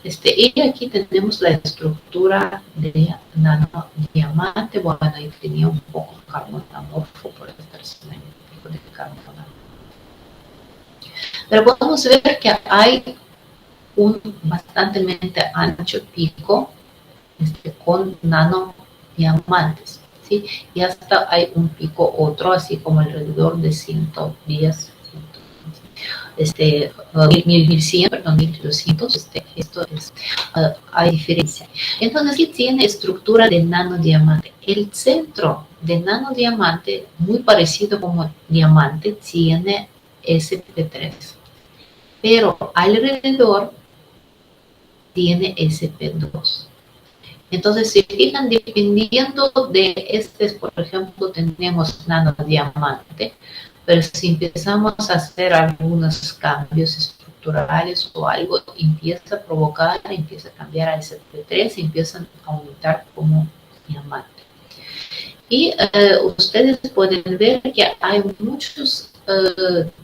y aquí tenemos la estructura de nanodiamante. Bueno, ahí tenía un poco carbono amorfo por estar en el pico de carbono. Pero podemos ver que hay un bastante ancho pico con nanodiamantes, ¿sí? Y hasta hay un pico otro, así como alrededor de 110, 1100, perdón, 1200, esto es, hay diferencia. Entonces, aquí tiene estructura de nanodiamante. El centro de nanodiamante, muy parecido como diamante, tiene sp3, pero alrededor tiene sp2. Entonces, si fijan, dependiendo de por ejemplo, tenemos nanodiamante, pero si empezamos a hacer algunos cambios estructurales o algo, empieza a provocar, empieza a cambiar a sp3 y empiezan a aumentar como diamante. Y ustedes pueden ver que hay muchos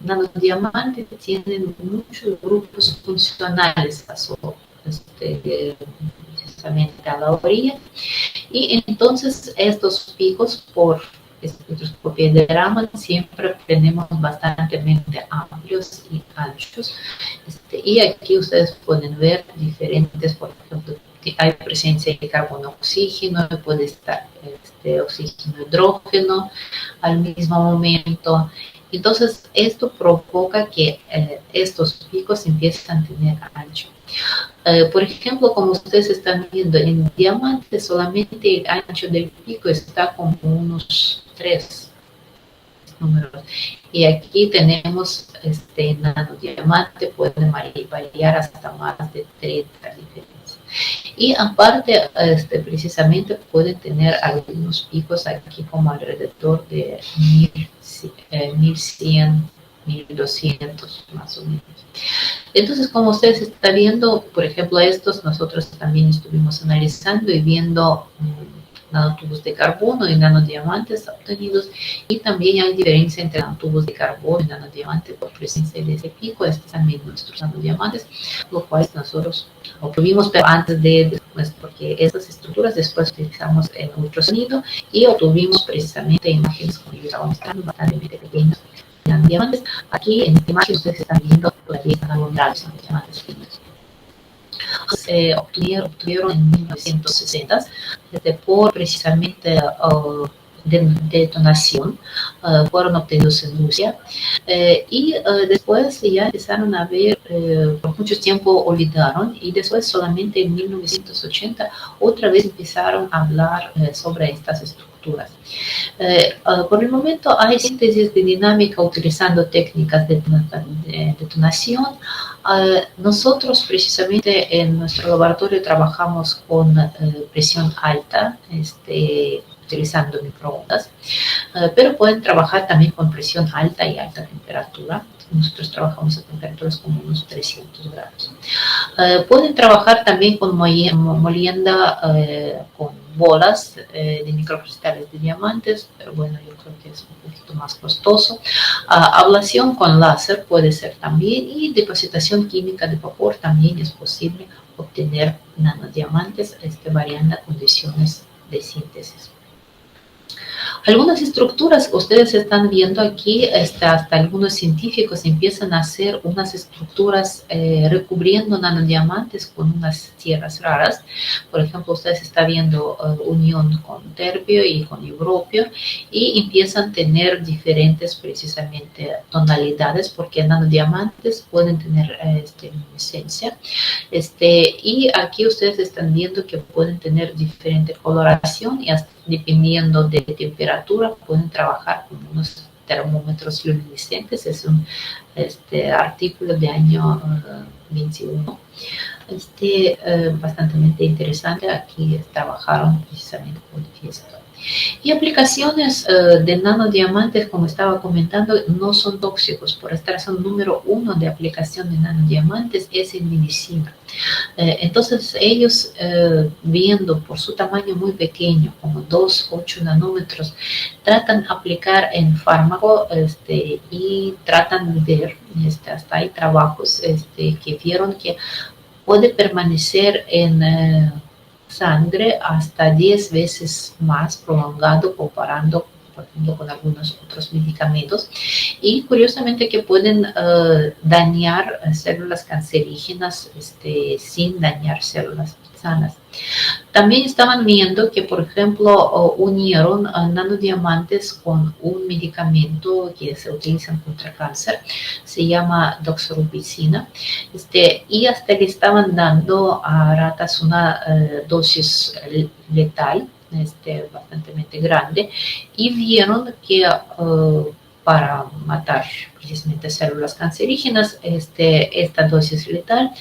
nanodiamantes que tienen muchos grupos funcionales precisamente a la orilla, y entonces estos picos por espectroscopía de Raman siempre tenemos bastante amplios y anchos, y aquí ustedes pueden ver diferentes, por ejemplo, hay presencia de carbono oxígeno, puede estar oxígeno hidrógeno al mismo momento. Entonces esto provoca que estos picos empiezan a tener ancho. Por ejemplo, como ustedes están viendo, en diamante solamente el ancho del pico está como unos 3 números. Y aquí tenemos nanodiamante, puede variar hasta más de 30 diferencias. Y aparte, precisamente pueden tener algunos picos aquí como alrededor de 1100, 1200 más o menos. Entonces, como ustedes están viendo, por ejemplo, estos nosotros también estuvimos analizando y viendo nanotubos de carbono y nanodiamantes obtenidos, y también hay diferencia entre nanotubos de carbono y nanodiamantes por presencia de ese pico. Estos también nuestros nanodiamantes, lo cual nosotros obtuvimos, pero antes porque estas estructuras después utilizamos el ultrasonido y obtuvimos precisamente imágenes como yo estaba mostrando, bastante pequeñas. Diamantes. Aquí en esta imagen ustedes están viendo todavía están alumbrados en diamantes finos. Obtuvieron en 1960 por precisamente detonación, fueron obtenidos en Rusia, y después ya empezaron a ver, por mucho tiempo olvidaron, y después solamente en 1980 otra vez empezaron a hablar sobre estas estructuras. Por el momento hay síntesis de dinámica utilizando técnicas de detonación. Nosotros precisamente en nuestro laboratorio trabajamos con presión alta, utilizando microondas, pero pueden trabajar también con presión alta y alta temperatura. Nosotros trabajamos a temperaturas como unos 300 grados. Pueden trabajar también con molienda con bolas de microcristales de diamantes, pero bueno, yo creo que es un poquito más costoso. Ablación con láser puede ser también, y depositación química de vapor también es posible obtener nanodiamantes, variando condiciones de síntesis. Algunas estructuras que ustedes están viendo aquí, hasta algunos científicos empiezan a hacer unas estructuras recubriendo nanodiamantes con unas tierras raras. Por ejemplo, ustedes están viendo unión con terbio y con europio, y empiezan a tener diferentes precisamente tonalidades, porque nanodiamantes pueden tener luminiscencia. Y aquí ustedes están viendo que pueden tener diferente coloración, y hasta dependiendo de temperatura pueden trabajar con unos termómetros luminiscentes. Es un artículo de año 21. Bastante interesante. Aquí trabajaron precisamente con esto. Y aplicaciones de nanodiamantes, como estaba comentando, no son tóxicos. Por esta razón, número 1 de aplicación de nanodiamantes es en medicina. Entonces, ellos, viendo por su tamaño muy pequeño, como 2,8 nanómetros, tratan de aplicar en fármaco y tratan de ver, hasta hay trabajos que vieron que puede permanecer en sangre hasta 10 veces más prolongado comparando, por ejemplo, con algunos otros medicamentos, y curiosamente que pueden dañar células cancerígenas sin dañar células sanas. También estaban viendo que, por ejemplo, unieron nanodiamantes con un medicamento que se utiliza contra cáncer, se llama doxorubicina, y hasta le estaban dando a ratas una dosis letal, bastante grande, y vieron que para matar precisamente células cancerígenas, esta dosis letal,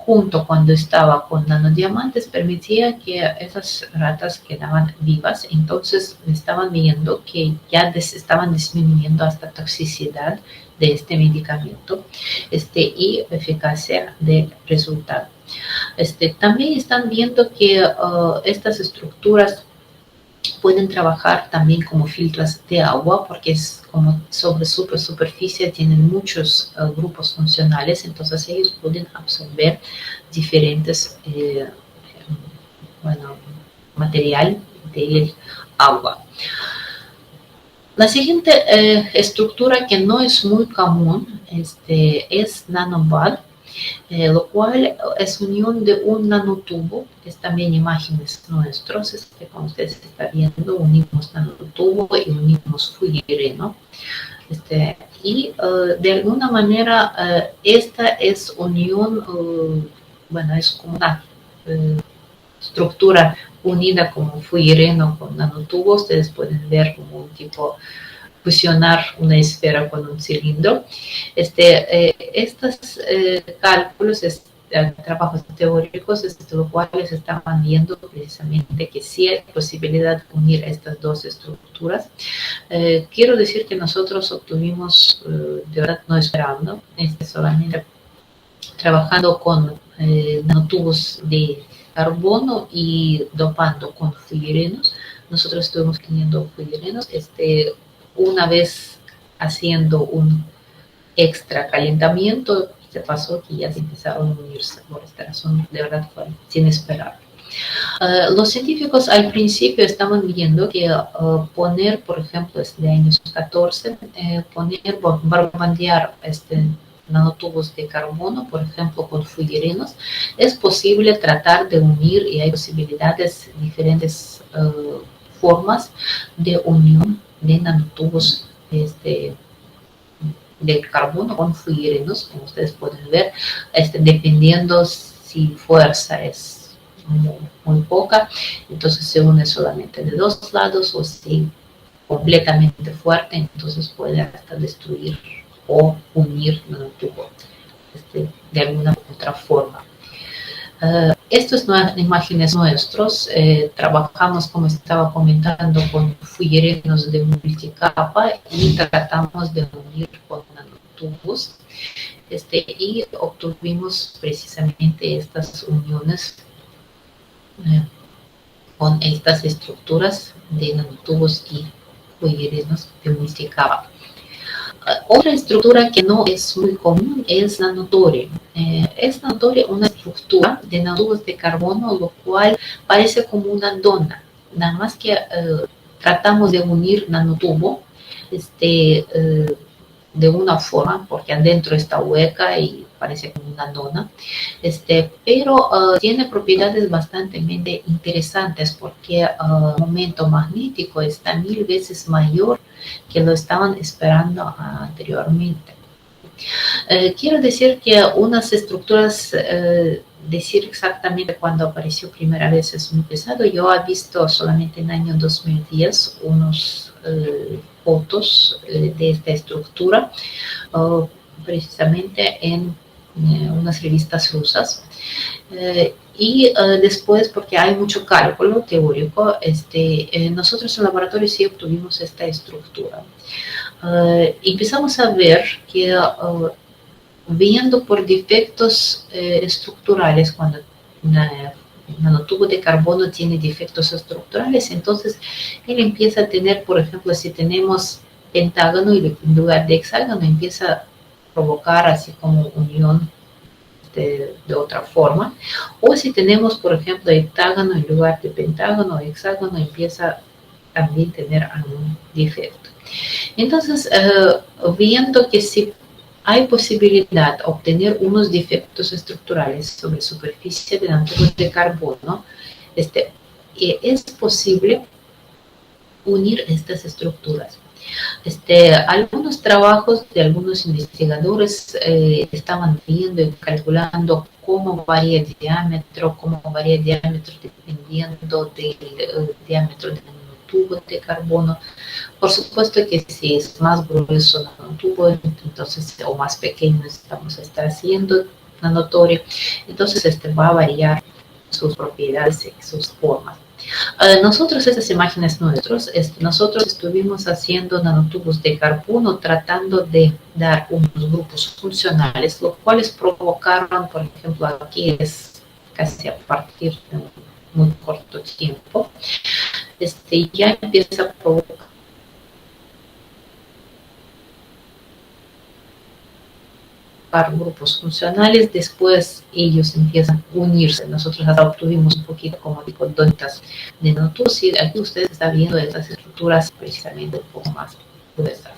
junto cuando estaba con nanodiamantes, permitía que esas ratas quedaban vivas. Entonces estaban viendo que ya estaban disminuyendo hasta toxicidad de este medicamento y eficacia del resultado. También están viendo que estas estructuras pueden trabajar también como filtros de agua, porque es como sobre su superficie tienen muchos grupos funcionales, entonces ellos pueden absorber diferentes material del agua. La siguiente estructura, que no es muy común, es nanobud, lo cual es unión de un nanotubo. Es también imágenes nuestros, como ustedes están viendo, unimos nanotubo y unimos fullereno. Y de alguna manera esta es unión, es como una estructura unida como fullereno con nanotubo. Ustedes pueden ver como un tipo fusionar una esfera con un cilindro. Estos cálculos, trabajos teóricos, los cuales estaban viendo precisamente que sí hay posibilidad de unir estas dos estructuras. Quiero decir que nosotros obtuvimos, de verdad no esperando, solamente trabajando con nanotubos de carbono y dopando con fullerenos. Nosotros estuvimos teniendo fullerenos, una vez haciendo un extra calentamiento, se pasó que ya se empezaron a unirse. Por esta razón, de verdad fue sin esperar. Los científicos al principio estaban viendo que poner, por ejemplo, de años 14, bombardear nanotubos de carbono, por ejemplo, con fullerenos, es posible tratar de unir, y hay posibilidades, diferentes formas de unión de nanotubos de carbono con fullerenos, como ustedes pueden ver, dependiendo si fuerza es muy poca, entonces se une solamente de dos lados, o si completamente fuerte, entonces puede hasta destruir o unir nanotubos de alguna otra forma. Estas imágenes nuestros, trabajamos, como estaba comentando, con fullerenos de multicapa y tratamos de unir con nanotubos, y obtuvimos precisamente estas uniones con estas estructuras de nanotubos y fuyerenos que unificaba. Otra estructura que no es muy común es nanotore. Es nanotore una estructura de nanotubos de carbono, lo cual parece como una dona, nada más que tratamos de unir nanotubo de una forma, porque adentro está hueca y parece como una dona, pero tiene propiedades bastante interesantes porque el momento magnético está 1000 veces mayor que lo estaban esperando anteriormente. Quiero decir que unas estructuras, decir exactamente cuándo apareció primera vez es muy pesado. Yo he visto solamente en el año 2010 unos fotos de esta estructura, precisamente en unas revistas rusas. Y después, porque hay mucho cálculo teórico, nosotros en el laboratorio sí obtuvimos esta estructura. Empezamos a ver que viendo por defectos estructurales, cuando un nanotubo de carbono tiene defectos estructurales, entonces él empieza a tener, por ejemplo, si tenemos pentágono y en lugar de hexágono empieza a provocar así como unión de otra forma, o si tenemos, por ejemplo, hectágono en lugar de pentágono, hexágono empieza también a tener algún defecto. Entonces, viendo que si hay posibilidad de obtener unos defectos estructurales sobre superficie de nanotubos de carbono, es posible unir estas estructuras. Algunos trabajos de algunos investigadores estaban viendo y calculando cómo varía el diámetro, dependiendo del diámetro del tubo de carbono. Por supuesto que si es más grueso el nanotubo, entonces, o más pequeño estamos haciendo nanotorio, entonces va a variar sus propiedades y sus formas. Nosotros, estas imágenes nosotros estuvimos haciendo nanotubos de carbono tratando de dar unos grupos funcionales, los cuales provocaron, por ejemplo, aquí es casi a partir de un muy corto tiempo, ya empieza a provocar grupos funcionales, después ellos empiezan a unirse. Nosotros hasta obtuvimos un poquito como tipo donitas de nanotubos y aquí ustedes están viendo estas estructuras precisamente un poco más gruesas.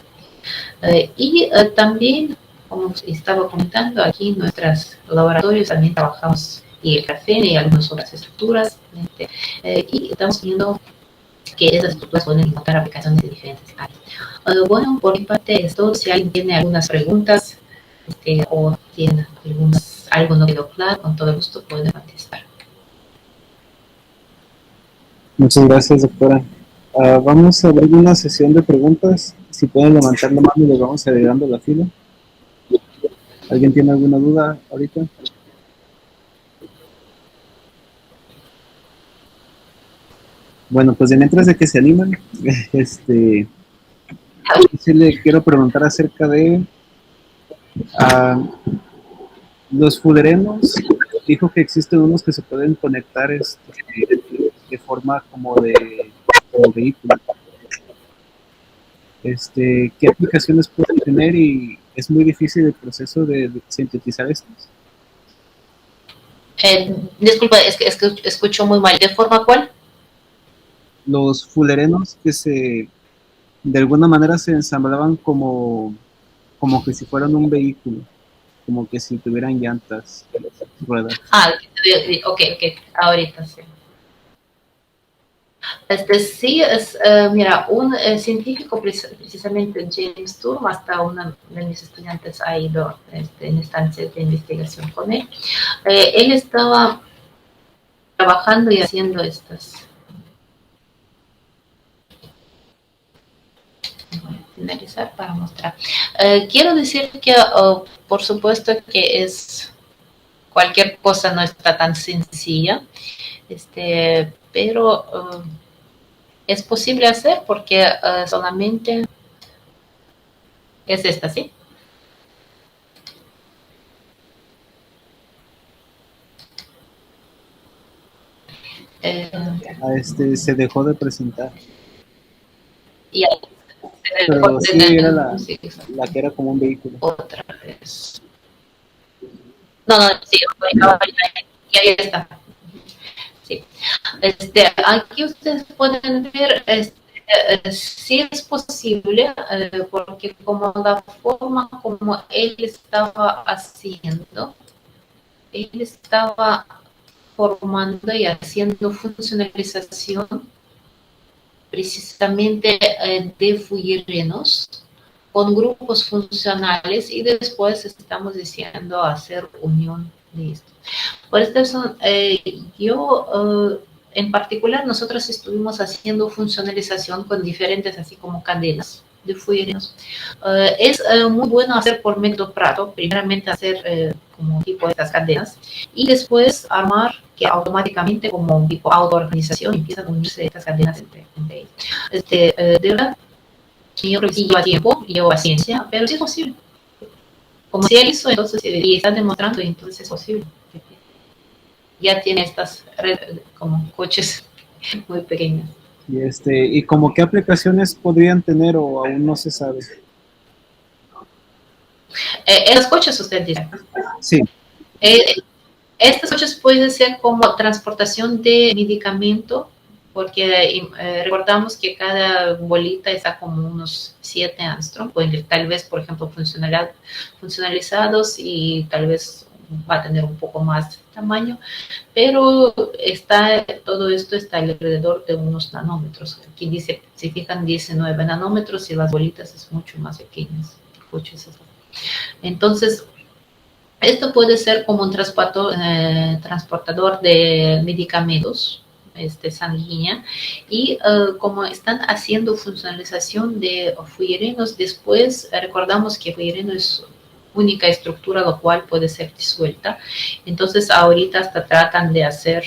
También, como estaba comentando, aquí en nuestros laboratorios también trabajamos y el grafeno y algunas otras estructuras, y estamos viendo que esas estructuras pueden encontrar aplicaciones de diferentes áreas. Bueno, por mi parte es todo. Si alguien tiene algunas preguntas o tiene algo no quedó claro, con todo gusto pueden contestar. Muchas gracias, doctora. Vamos a abrir una sesión de preguntas. Si pueden levantar la mano y les vamos agregando la fila. ¿Alguien tiene alguna duda ahorita? Bueno, pues de mientras de que se animan, sí le quiero preguntar acerca de los fulerenos. Dijo que existen unos que se pueden conectar de forma como vehículo. ¿Qué aplicaciones pueden tener y es muy difícil el proceso de sintetizar estos? Disculpa, es que escucho muy mal. ¿De forma cuál? Los fulerenos de alguna manera se ensamblaban como que si fueran un vehículo, como que si tuvieran llantas, ruedas. Ok, ahorita sí. Sí, mira, un científico, precisamente James Turm, hasta uno de mis estudiantes ha ido en estancias de investigación con él. Él estaba trabajando y haciendo estas. Voy a finalizar para mostrar. Quiero decir que, por supuesto, que cualquier cosa no está tan sencilla, pero es posible hacer porque solamente es esta, ¿sí? Eh, se dejó de presentar. y ahí se dejó Pero sí era de sí, la que era como un vehículo. otra vez. No, no, sí, y ahí está. Sí. Aquí ustedes pueden ver, sí es posible, porque como la forma como él estaba formando y haciendo funcionalización precisamente de fullerenos con grupos funcionales y después estamos diciendo hacer unión de esto. Por eso, en particular, nosotros estuvimos haciendo funcionalización con diferentes, así como cadenas de fullerenos. Es muy bueno hacer por método Prato, primeramente hacer como tipo de estas cadenas y después armar que automáticamente como un tipo autoorganización empiezan a unirse estas cadenas entre ellas. De verdad, yo creo que sí lleva tiempo, lleva paciencia, pero sí es posible. Como si él hizo, entonces, y está demostrando, entonces es posible. Ya tiene estas como coches muy pequeños. Y como qué aplicaciones podrían tener o aún no se sabe. Los coches, usted dice. Sí. Estos coches pueden ser como transportación de medicamento, porque recordamos que cada bolita está como unos 7 angstrom, pueden tal vez, por ejemplo, funcionalizados y tal vez va a tener un poco más de tamaño, pero todo esto está alrededor de unos nanómetros. Aquí dice, si fijan, 19 nanómetros y las bolitas es mucho más pequeñas. Entonces, esto puede ser como un transportador de medicamentos sanguínea y como están haciendo funcionalización de fullerenos, después recordamos que fullereno es única estructura la cual puede ser disuelta, entonces ahorita hasta tratan de hacer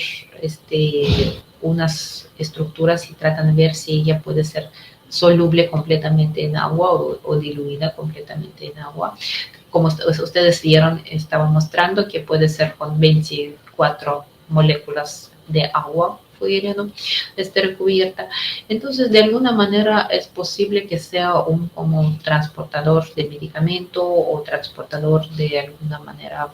unas estructuras y tratan de ver si ella puede ser soluble completamente en agua o diluida completamente en agua. Como ustedes vieron, estaba mostrando que puede ser con 24 moléculas de agua fullereno recubierta. Entonces, de alguna manera es posible que sea como un transportador de medicamento o transportador de alguna manera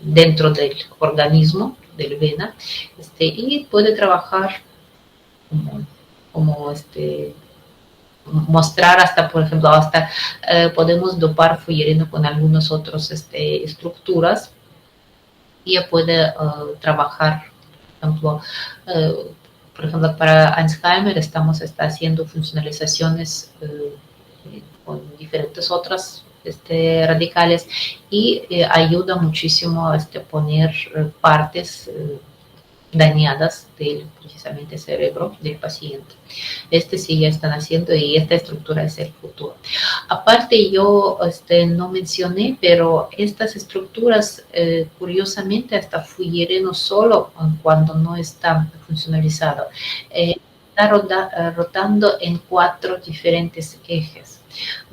dentro del organismo, del vena, y puede trabajar como mostrar hasta, por ejemplo, hasta podemos dopar fullereno con algunas otras estructuras y puede trabajar, por ejemplo, para Alzheimer estamos haciendo funcionalizaciones con diferentes otras radicales y ayuda muchísimo a poner partes dañadas del precisamente cerebro del paciente. Sí ya están haciendo y esta estructura es el futuro. Aparte yo no mencioné, pero estas estructuras curiosamente hasta fullereno solo cuando no está funcionalizado. Está rotando en 4 diferentes ejes.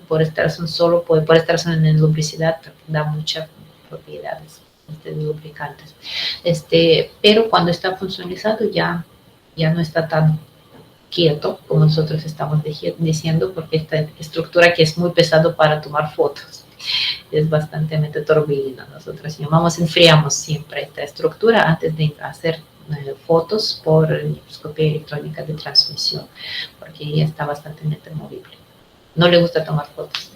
Por esta razón por esta razón en lubricidad da muchas propiedades lubricantes. Pero cuando está funcionalizado ya no está tan quieto, como nosotros estamos diciendo, porque esta estructura que es muy pesado para tomar fotos, es bastante turbulenta. Nosotros enfriamos siempre esta estructura antes de hacer fotos por microscopía electrónica de transmisión, porque ya está bastante movible. No le gusta tomar fotos.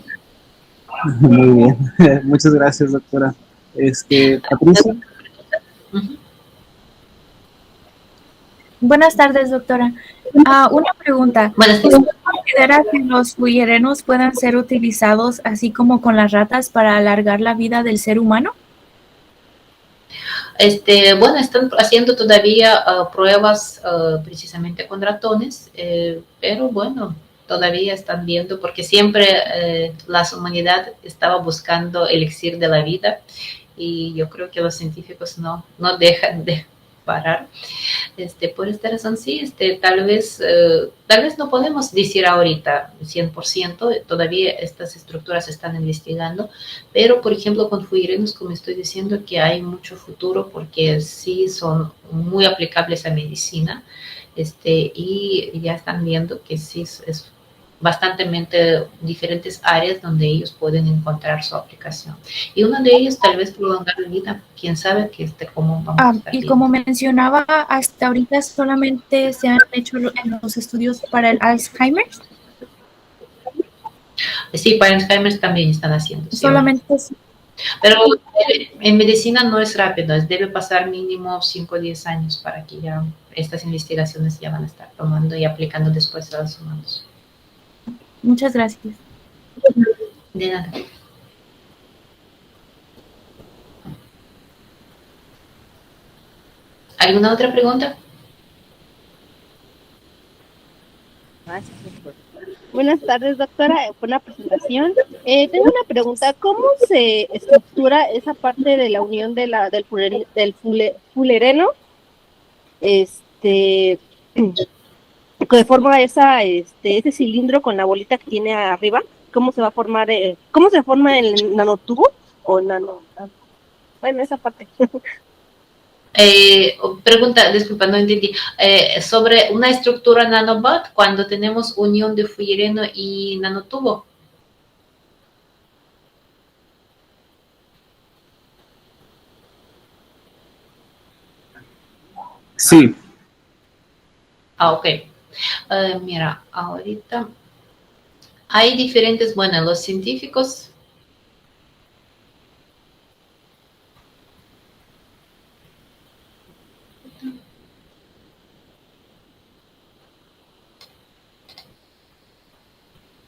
Muy bien, muchas gracias, doctora. Patricia. Buenas tardes, doctora. Una pregunta. ¿Usted considera que los fullerenos puedan ser utilizados así como con las ratas para alargar la vida del ser humano? Bueno, están haciendo todavía pruebas precisamente con ratones, pero bueno, todavía están viendo, porque siempre la humanidad estaba buscando el elixir de la vida y yo creo que los científicos no dejan de parar. Por esta razón, sí, tal vez no podemos decir ahorita 100%, todavía estas estructuras se están investigando, pero, por ejemplo, con fuyerinos, como estoy diciendo, que hay mucho futuro porque sí son muy aplicables a medicina, y ya están viendo que sí es bastante diferentes áreas donde ellos pueden encontrar su aplicación. Y uno de ellos tal vez prolongar la vida, quién sabe que cómo vamos a estar y viendo. como mencionaba, hasta ahorita solamente se han hecho en los estudios para el Alzheimer. Sí, para Alzheimer también están haciendo. Solamente sí. Pero en medicina no es rápido, debe pasar mínimo 5 o 10 años para que ya estas investigaciones ya van a estar tomando y aplicando después a los humanos. Muchas gracias. De nada. ¿Alguna otra pregunta? Buenas tardes, doctora. Buena presentación. Tengo una pregunta. ¿Cómo se estructura esa parte de la unión del fulereno? Que forma ese cilindro con la bolita que tiene arriba. ¿Cómo se va a formar? ¿Cómo se forma el nanotubo? O bueno, esa parte. Pregunta, disculpa, no entendí. Sobre una estructura nanobot cuando tenemos unión de fuyereno y nanotubo. Sí. Ok. Mira, ahorita hay diferentes, bueno, los científicos.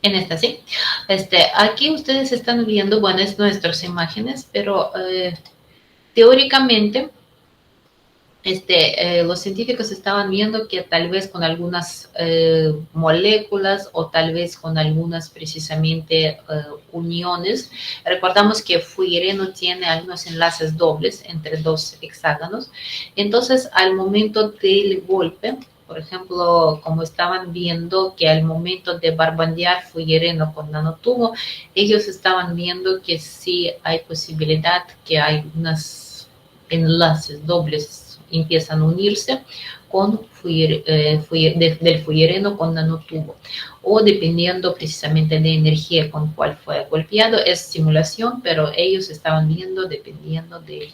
En esta, sí. Aquí ustedes están viendo, bueno, es nuestras imágenes, pero teóricamente, los científicos estaban viendo que tal vez con algunas moléculas o tal vez con algunas precisamente uniones, recordamos que fuyereno tiene algunos enlaces dobles entre dos hexágonos, entonces al momento del golpe, por ejemplo, como estaban viendo que al momento de barbandear fuyereno con nanotubo, ellos estaban viendo que sí hay posibilidad que hay unos enlaces dobles empiezan a unirse con del fuyereno con nanotubo, o dependiendo precisamente de energía con cual fue golpeado, es simulación, pero ellos estaban viendo dependiendo del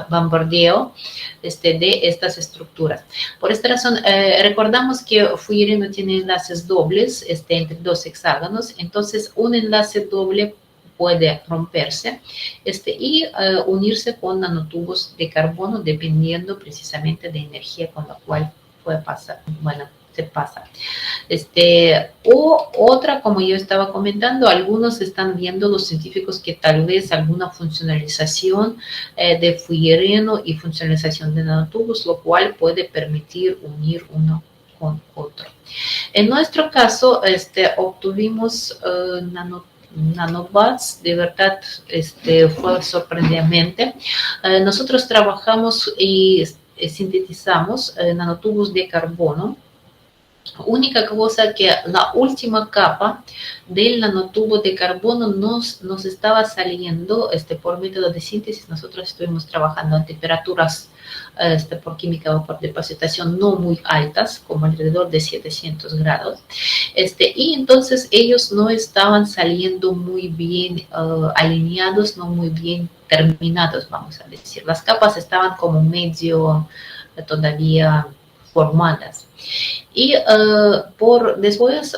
bombardeo de estas estructuras. Por esta razón, recordamos que fuyereno tiene enlaces dobles entre dos hexágonos, entonces un enlace doble puede romperse y unirse con nanotubos de carbono dependiendo precisamente de energía con la cual puede pasar, bueno, se pasa. O otra, como yo estaba comentando, algunos están viendo, los científicos, que tal vez alguna funcionalización de fuyereno y funcionalización de nanotubos, lo cual puede permitir unir uno con otro. En nuestro caso, obtuvimos nanobots, de verdad fue sorprendente. Nosotros trabajamos y sintetizamos nanotubos de carbono. Única cosa que la última capa del nanotubo de carbono nos estaba saliendo por método de síntesis. Nosotros estuvimos trabajando a temperaturas por química o por depositación no muy altas, como alrededor de 700 grados. Y entonces ellos no estaban saliendo muy bien alineados, no muy bien terminados, vamos a decir. Las capas estaban como medio todavía formadas. Y después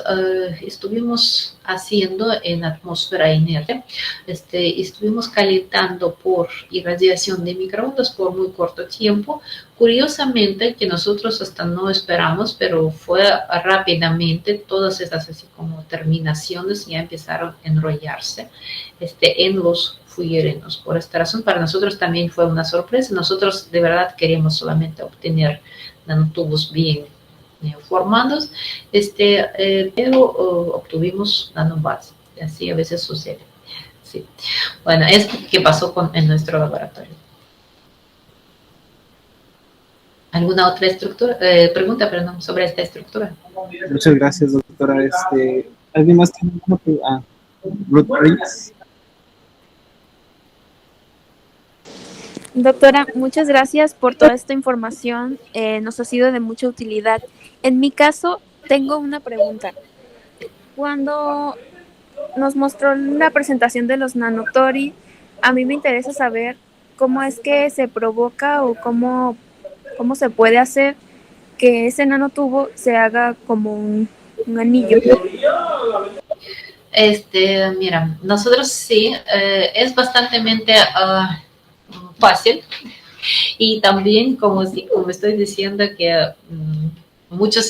estuvimos haciendo en atmósfera inerte, estuvimos calentando por irradiación de microondas por muy corto tiempo. Curiosamente, que nosotros hasta no esperamos, pero fue rápidamente, todas estas así como terminaciones ya empezaron a enrollarse en los fuyerenos. Por esta razón, para nosotros también fue una sorpresa. Nosotros de verdad queremos solamente obtener nanotubos bien formados, pero obtuvimos nanobots. Así a veces sucede. Sí. Bueno, es lo que pasó en nuestro laboratorio. ¿Alguna otra pregunta, perdón, sobre esta estructura? Muchas gracias, doctora. ¿Alguien más tiene alguna pregunta? Ruth Reyes. Doctora, muchas gracias por toda esta información. Nos ha sido de mucha utilidad. En mi caso, tengo una pregunta. Cuando nos mostró la presentación de los nanotori, a mí me interesa saber cómo es que se provoca o cómo se puede hacer que ese nanotubo se haga como un anillo. Mira, nosotros sí, es bastante fácil. Y también, como estoy diciendo, que muchos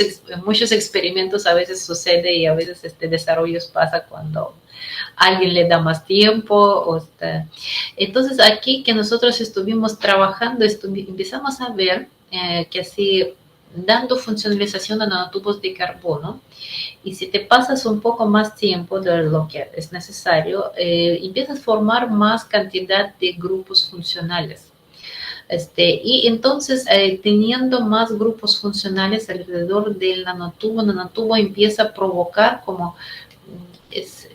experimentos a veces sucede y a veces desarrollos pasa cuando alguien le da más tiempo. Entonces, aquí que nosotros estuvimos trabajando, empezamos a ver que así, dando funcionalización a nanotubos de carbono, y si te pasas un poco más tiempo de lo que es necesario, empiezas a formar más cantidad de grupos funcionales. Y entonces, teniendo más grupos funcionales alrededor del nanotubo empieza a provocar,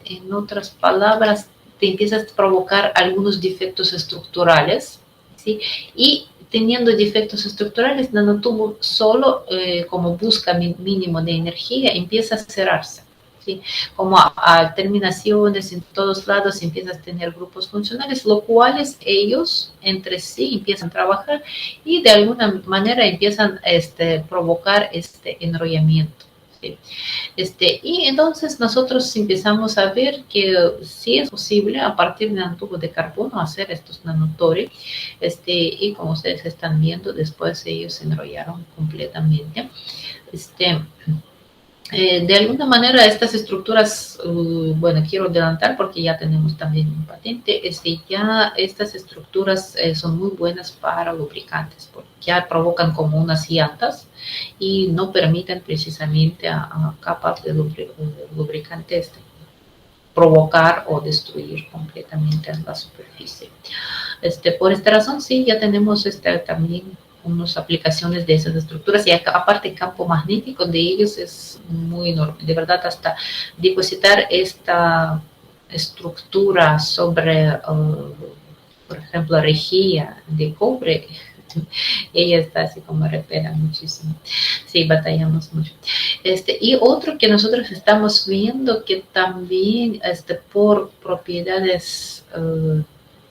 en otras palabras, te empiezas a provocar algunos defectos estructurales, ¿sí? Y teniendo defectos estructurales, nanotubo solo, como busca mínimo de energía, empieza a cerrarse. ¿Sí? Como a terminaciones en todos lados empiezas a tener grupos funcionales, lo cuales ellos entre sí empiezan a trabajar y de alguna manera empiezan a provocar enrollamiento. ¿Sí? Y entonces nosotros empezamos a ver que sí es posible a partir de nanotubos de carbono hacer estos nanotori, y como ustedes están viendo, después ellos se enrollaron completamente. De alguna manera estas estructuras, bueno, quiero adelantar porque ya tenemos también un patente, ya estas estructuras son muy buenas para lubricantes, porque ya provocan como unas llantas y no permiten precisamente a capas de lubricante provocar o destruir completamente la superficie. Por esta razón, sí, ya tenemos también unas aplicaciones de esas estructuras, y aparte el campo magnético de ellos es muy enorme. De verdad, hasta depositar esta estructura sobre, por ejemplo, rejilla de cobre, ella está así como repela muchísimo. Sí, batallamos mucho. Y otro que nosotros estamos viendo que también por propiedades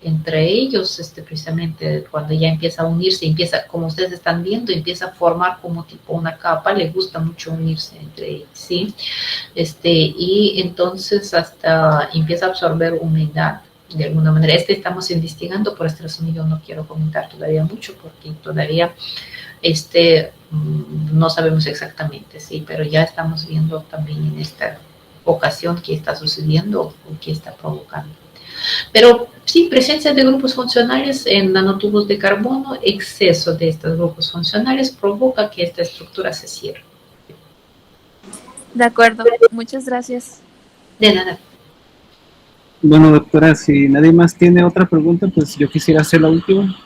entre ellos, precisamente cuando ya empieza a unirse, como ustedes están viendo, empieza a formar como tipo una capa, le gusta mucho unirse entre ellos, ¿sí? Y entonces hasta empieza a absorber humedad de alguna manera. Estamos investigando, por esta razón yo no quiero comentar todavía mucho, porque todavía no sabemos exactamente, sí, pero ya estamos viendo también en esta ocasión qué está sucediendo o qué está provocando. Pero sí, presencia de grupos funcionales en nanotubos de carbono, exceso de estos grupos funcionales provoca que esta estructura se cierre. De acuerdo, muchas gracias. De nada. Bueno, doctora, si nadie más tiene otra pregunta, pues yo quisiera hacer la última.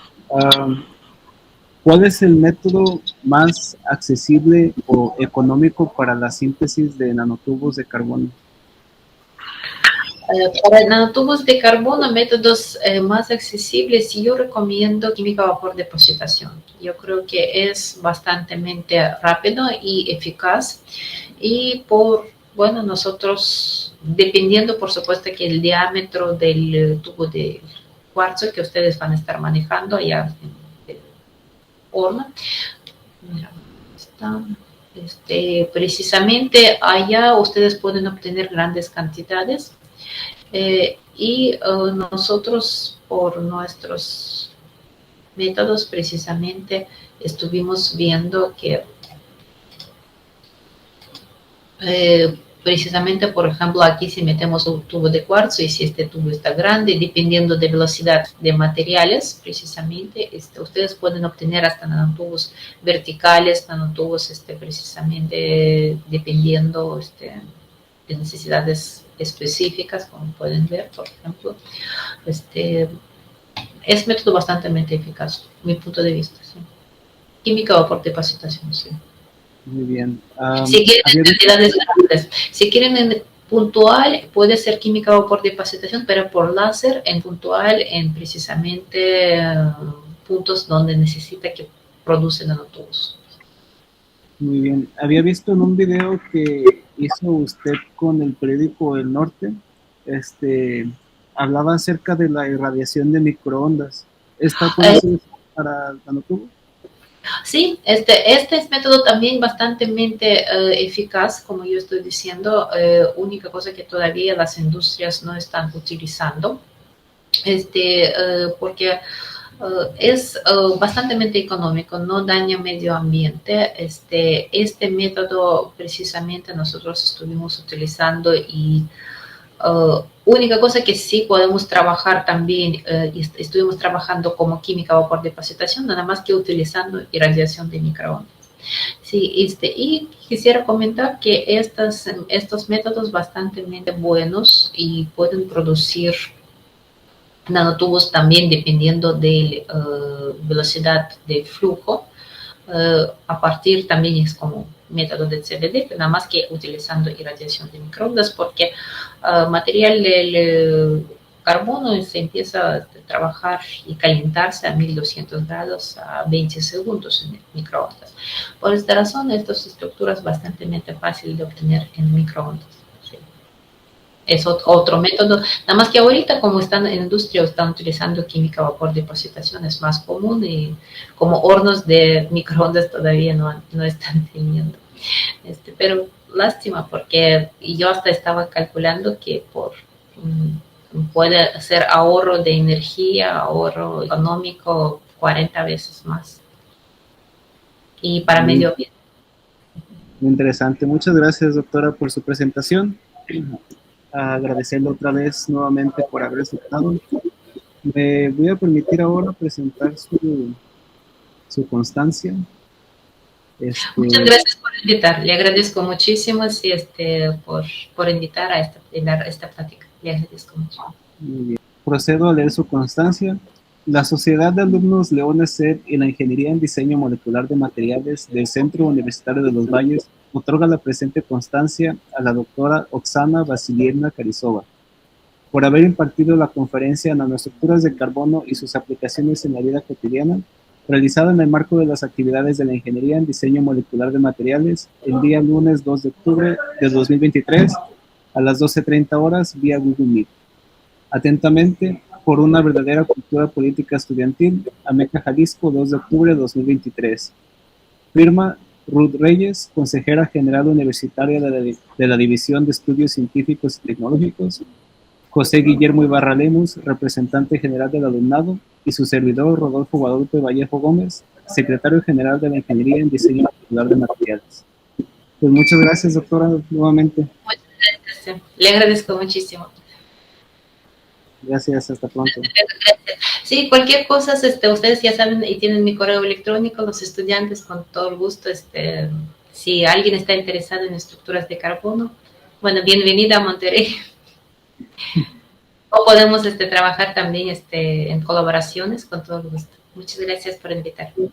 ¿Cuál es el método más accesible o económico para la síntesis de nanotubos de carbono? Para nanotubos de carbono, métodos más accesibles, yo recomiendo química a vapor de depositación. Yo creo que es bastante rápido y eficaz. Y bueno, nosotros, dependiendo por supuesto que el diámetro del tubo de cuarzo que ustedes van a estar manejando allá en el horno, mira, está. Precisamente allá ustedes pueden obtener grandes cantidades. Y nosotros, por nuestros métodos, precisamente estuvimos viendo que precisamente, por ejemplo, aquí si metemos un tubo de cuarzo y si este tubo está grande, dependiendo de velocidad de materiales, precisamente, ustedes pueden obtener hasta nanotubos verticales, nanotubos precisamente dependiendo de necesidades específicas, como pueden ver, por ejemplo. Es método bastante eficaz, mi punto de vista. ¿Sí? Química vapor de precipitación, sí. Muy bien. Si quieren había visto- cantidades grandes, si quieren en puntual, puede ser química vapor de precipitación, pero por láser, en puntual, en precisamente puntos donde necesita que producen nanotubos. Muy bien. Había visto en un video que hizo usted con el periódico El Norte, hablaba acerca de la irradiación de microondas. ¿Esta puede ser para nanotubos? Sí, este es método también bastante eficaz, como yo estoy diciendo. Única cosa que todavía las industrias no están utilizando, porque es bastante económico, no daña medio ambiente. Este método precisamente nosotros estuvimos utilizando y única cosa que sí podemos trabajar también, estuvimos trabajando como química vapor de precipitación, nada más que utilizando irradiación de microondas. Sí, y quisiera comentar que estos métodos bastante buenos y pueden producir nanotubos también dependiendo de velocidad de flujo. A partir también es como método de CVD, nada más que utilizando irradiación de microondas, porque material del carbono se empieza a trabajar y calentarse a 1200 grados a 20 segundos en microondas. Por esta razón, estas estructuras bastante fáciles de obtener en microondas. Sí. Es otro método, nada más que ahorita como están en la industria están utilizando química vapor de precipitación, es más común y como hornos de microondas todavía no están teniendo. Pero lástima porque yo hasta estaba calculando que puede hacer ahorro de energía, ahorro económico 40 veces más. Y para medio ambiente. Muy interesante. Muchas gracias, doctora, por su presentación. Agradecerle otra vez nuevamente por haber aceptado. Me voy a permitir ahora presentar su constancia. Muchas gracias por invitar. Le agradezco muchísimo por invitar a esta plática. Le agradezco mucho. Muy bien. Procedo a leer su constancia. La Sociedad de Alumnos Leones SED y la Ingeniería en Diseño Molecular de Materiales del Centro Universitario de los Valles otorga la presente constancia a la doctora Oksana Vasilievna Karisova por haber impartido la conferencia Nanoestructuras de carbono y sus aplicaciones en la vida cotidiana, realizada en el marco de las actividades de la Ingeniería en Diseño Molecular de Materiales el día lunes 2 de octubre de 2023 a las 12:30 horas vía Google Meet. Atentamente, por una verdadera cultura política estudiantil, Ameca, Jalisco, 2 de octubre de 2023. Firma Ruth Reyes, consejera general universitaria de la División de Estudios Científicos y Tecnológicos, José Guillermo Ibarra Lemus, representante general del alumnado, y su servidor Rodolfo Guadalupe Vallejo Gómez, secretario general de la Ingeniería en Diseño Molecular de Materiales. Pues muchas gracias, doctora, nuevamente. Muchas gracias. Le agradezco muchísimo. Gracias, hasta pronto. Sí, cualquier cosa, ustedes ya saben y tienen mi correo electrónico, los estudiantes, con todo el gusto, si alguien está interesado en estructuras de carbono, bueno, bienvenida a Monterrey. O podemos trabajar también en colaboraciones con todo el gusto. Muchas gracias por invitarme.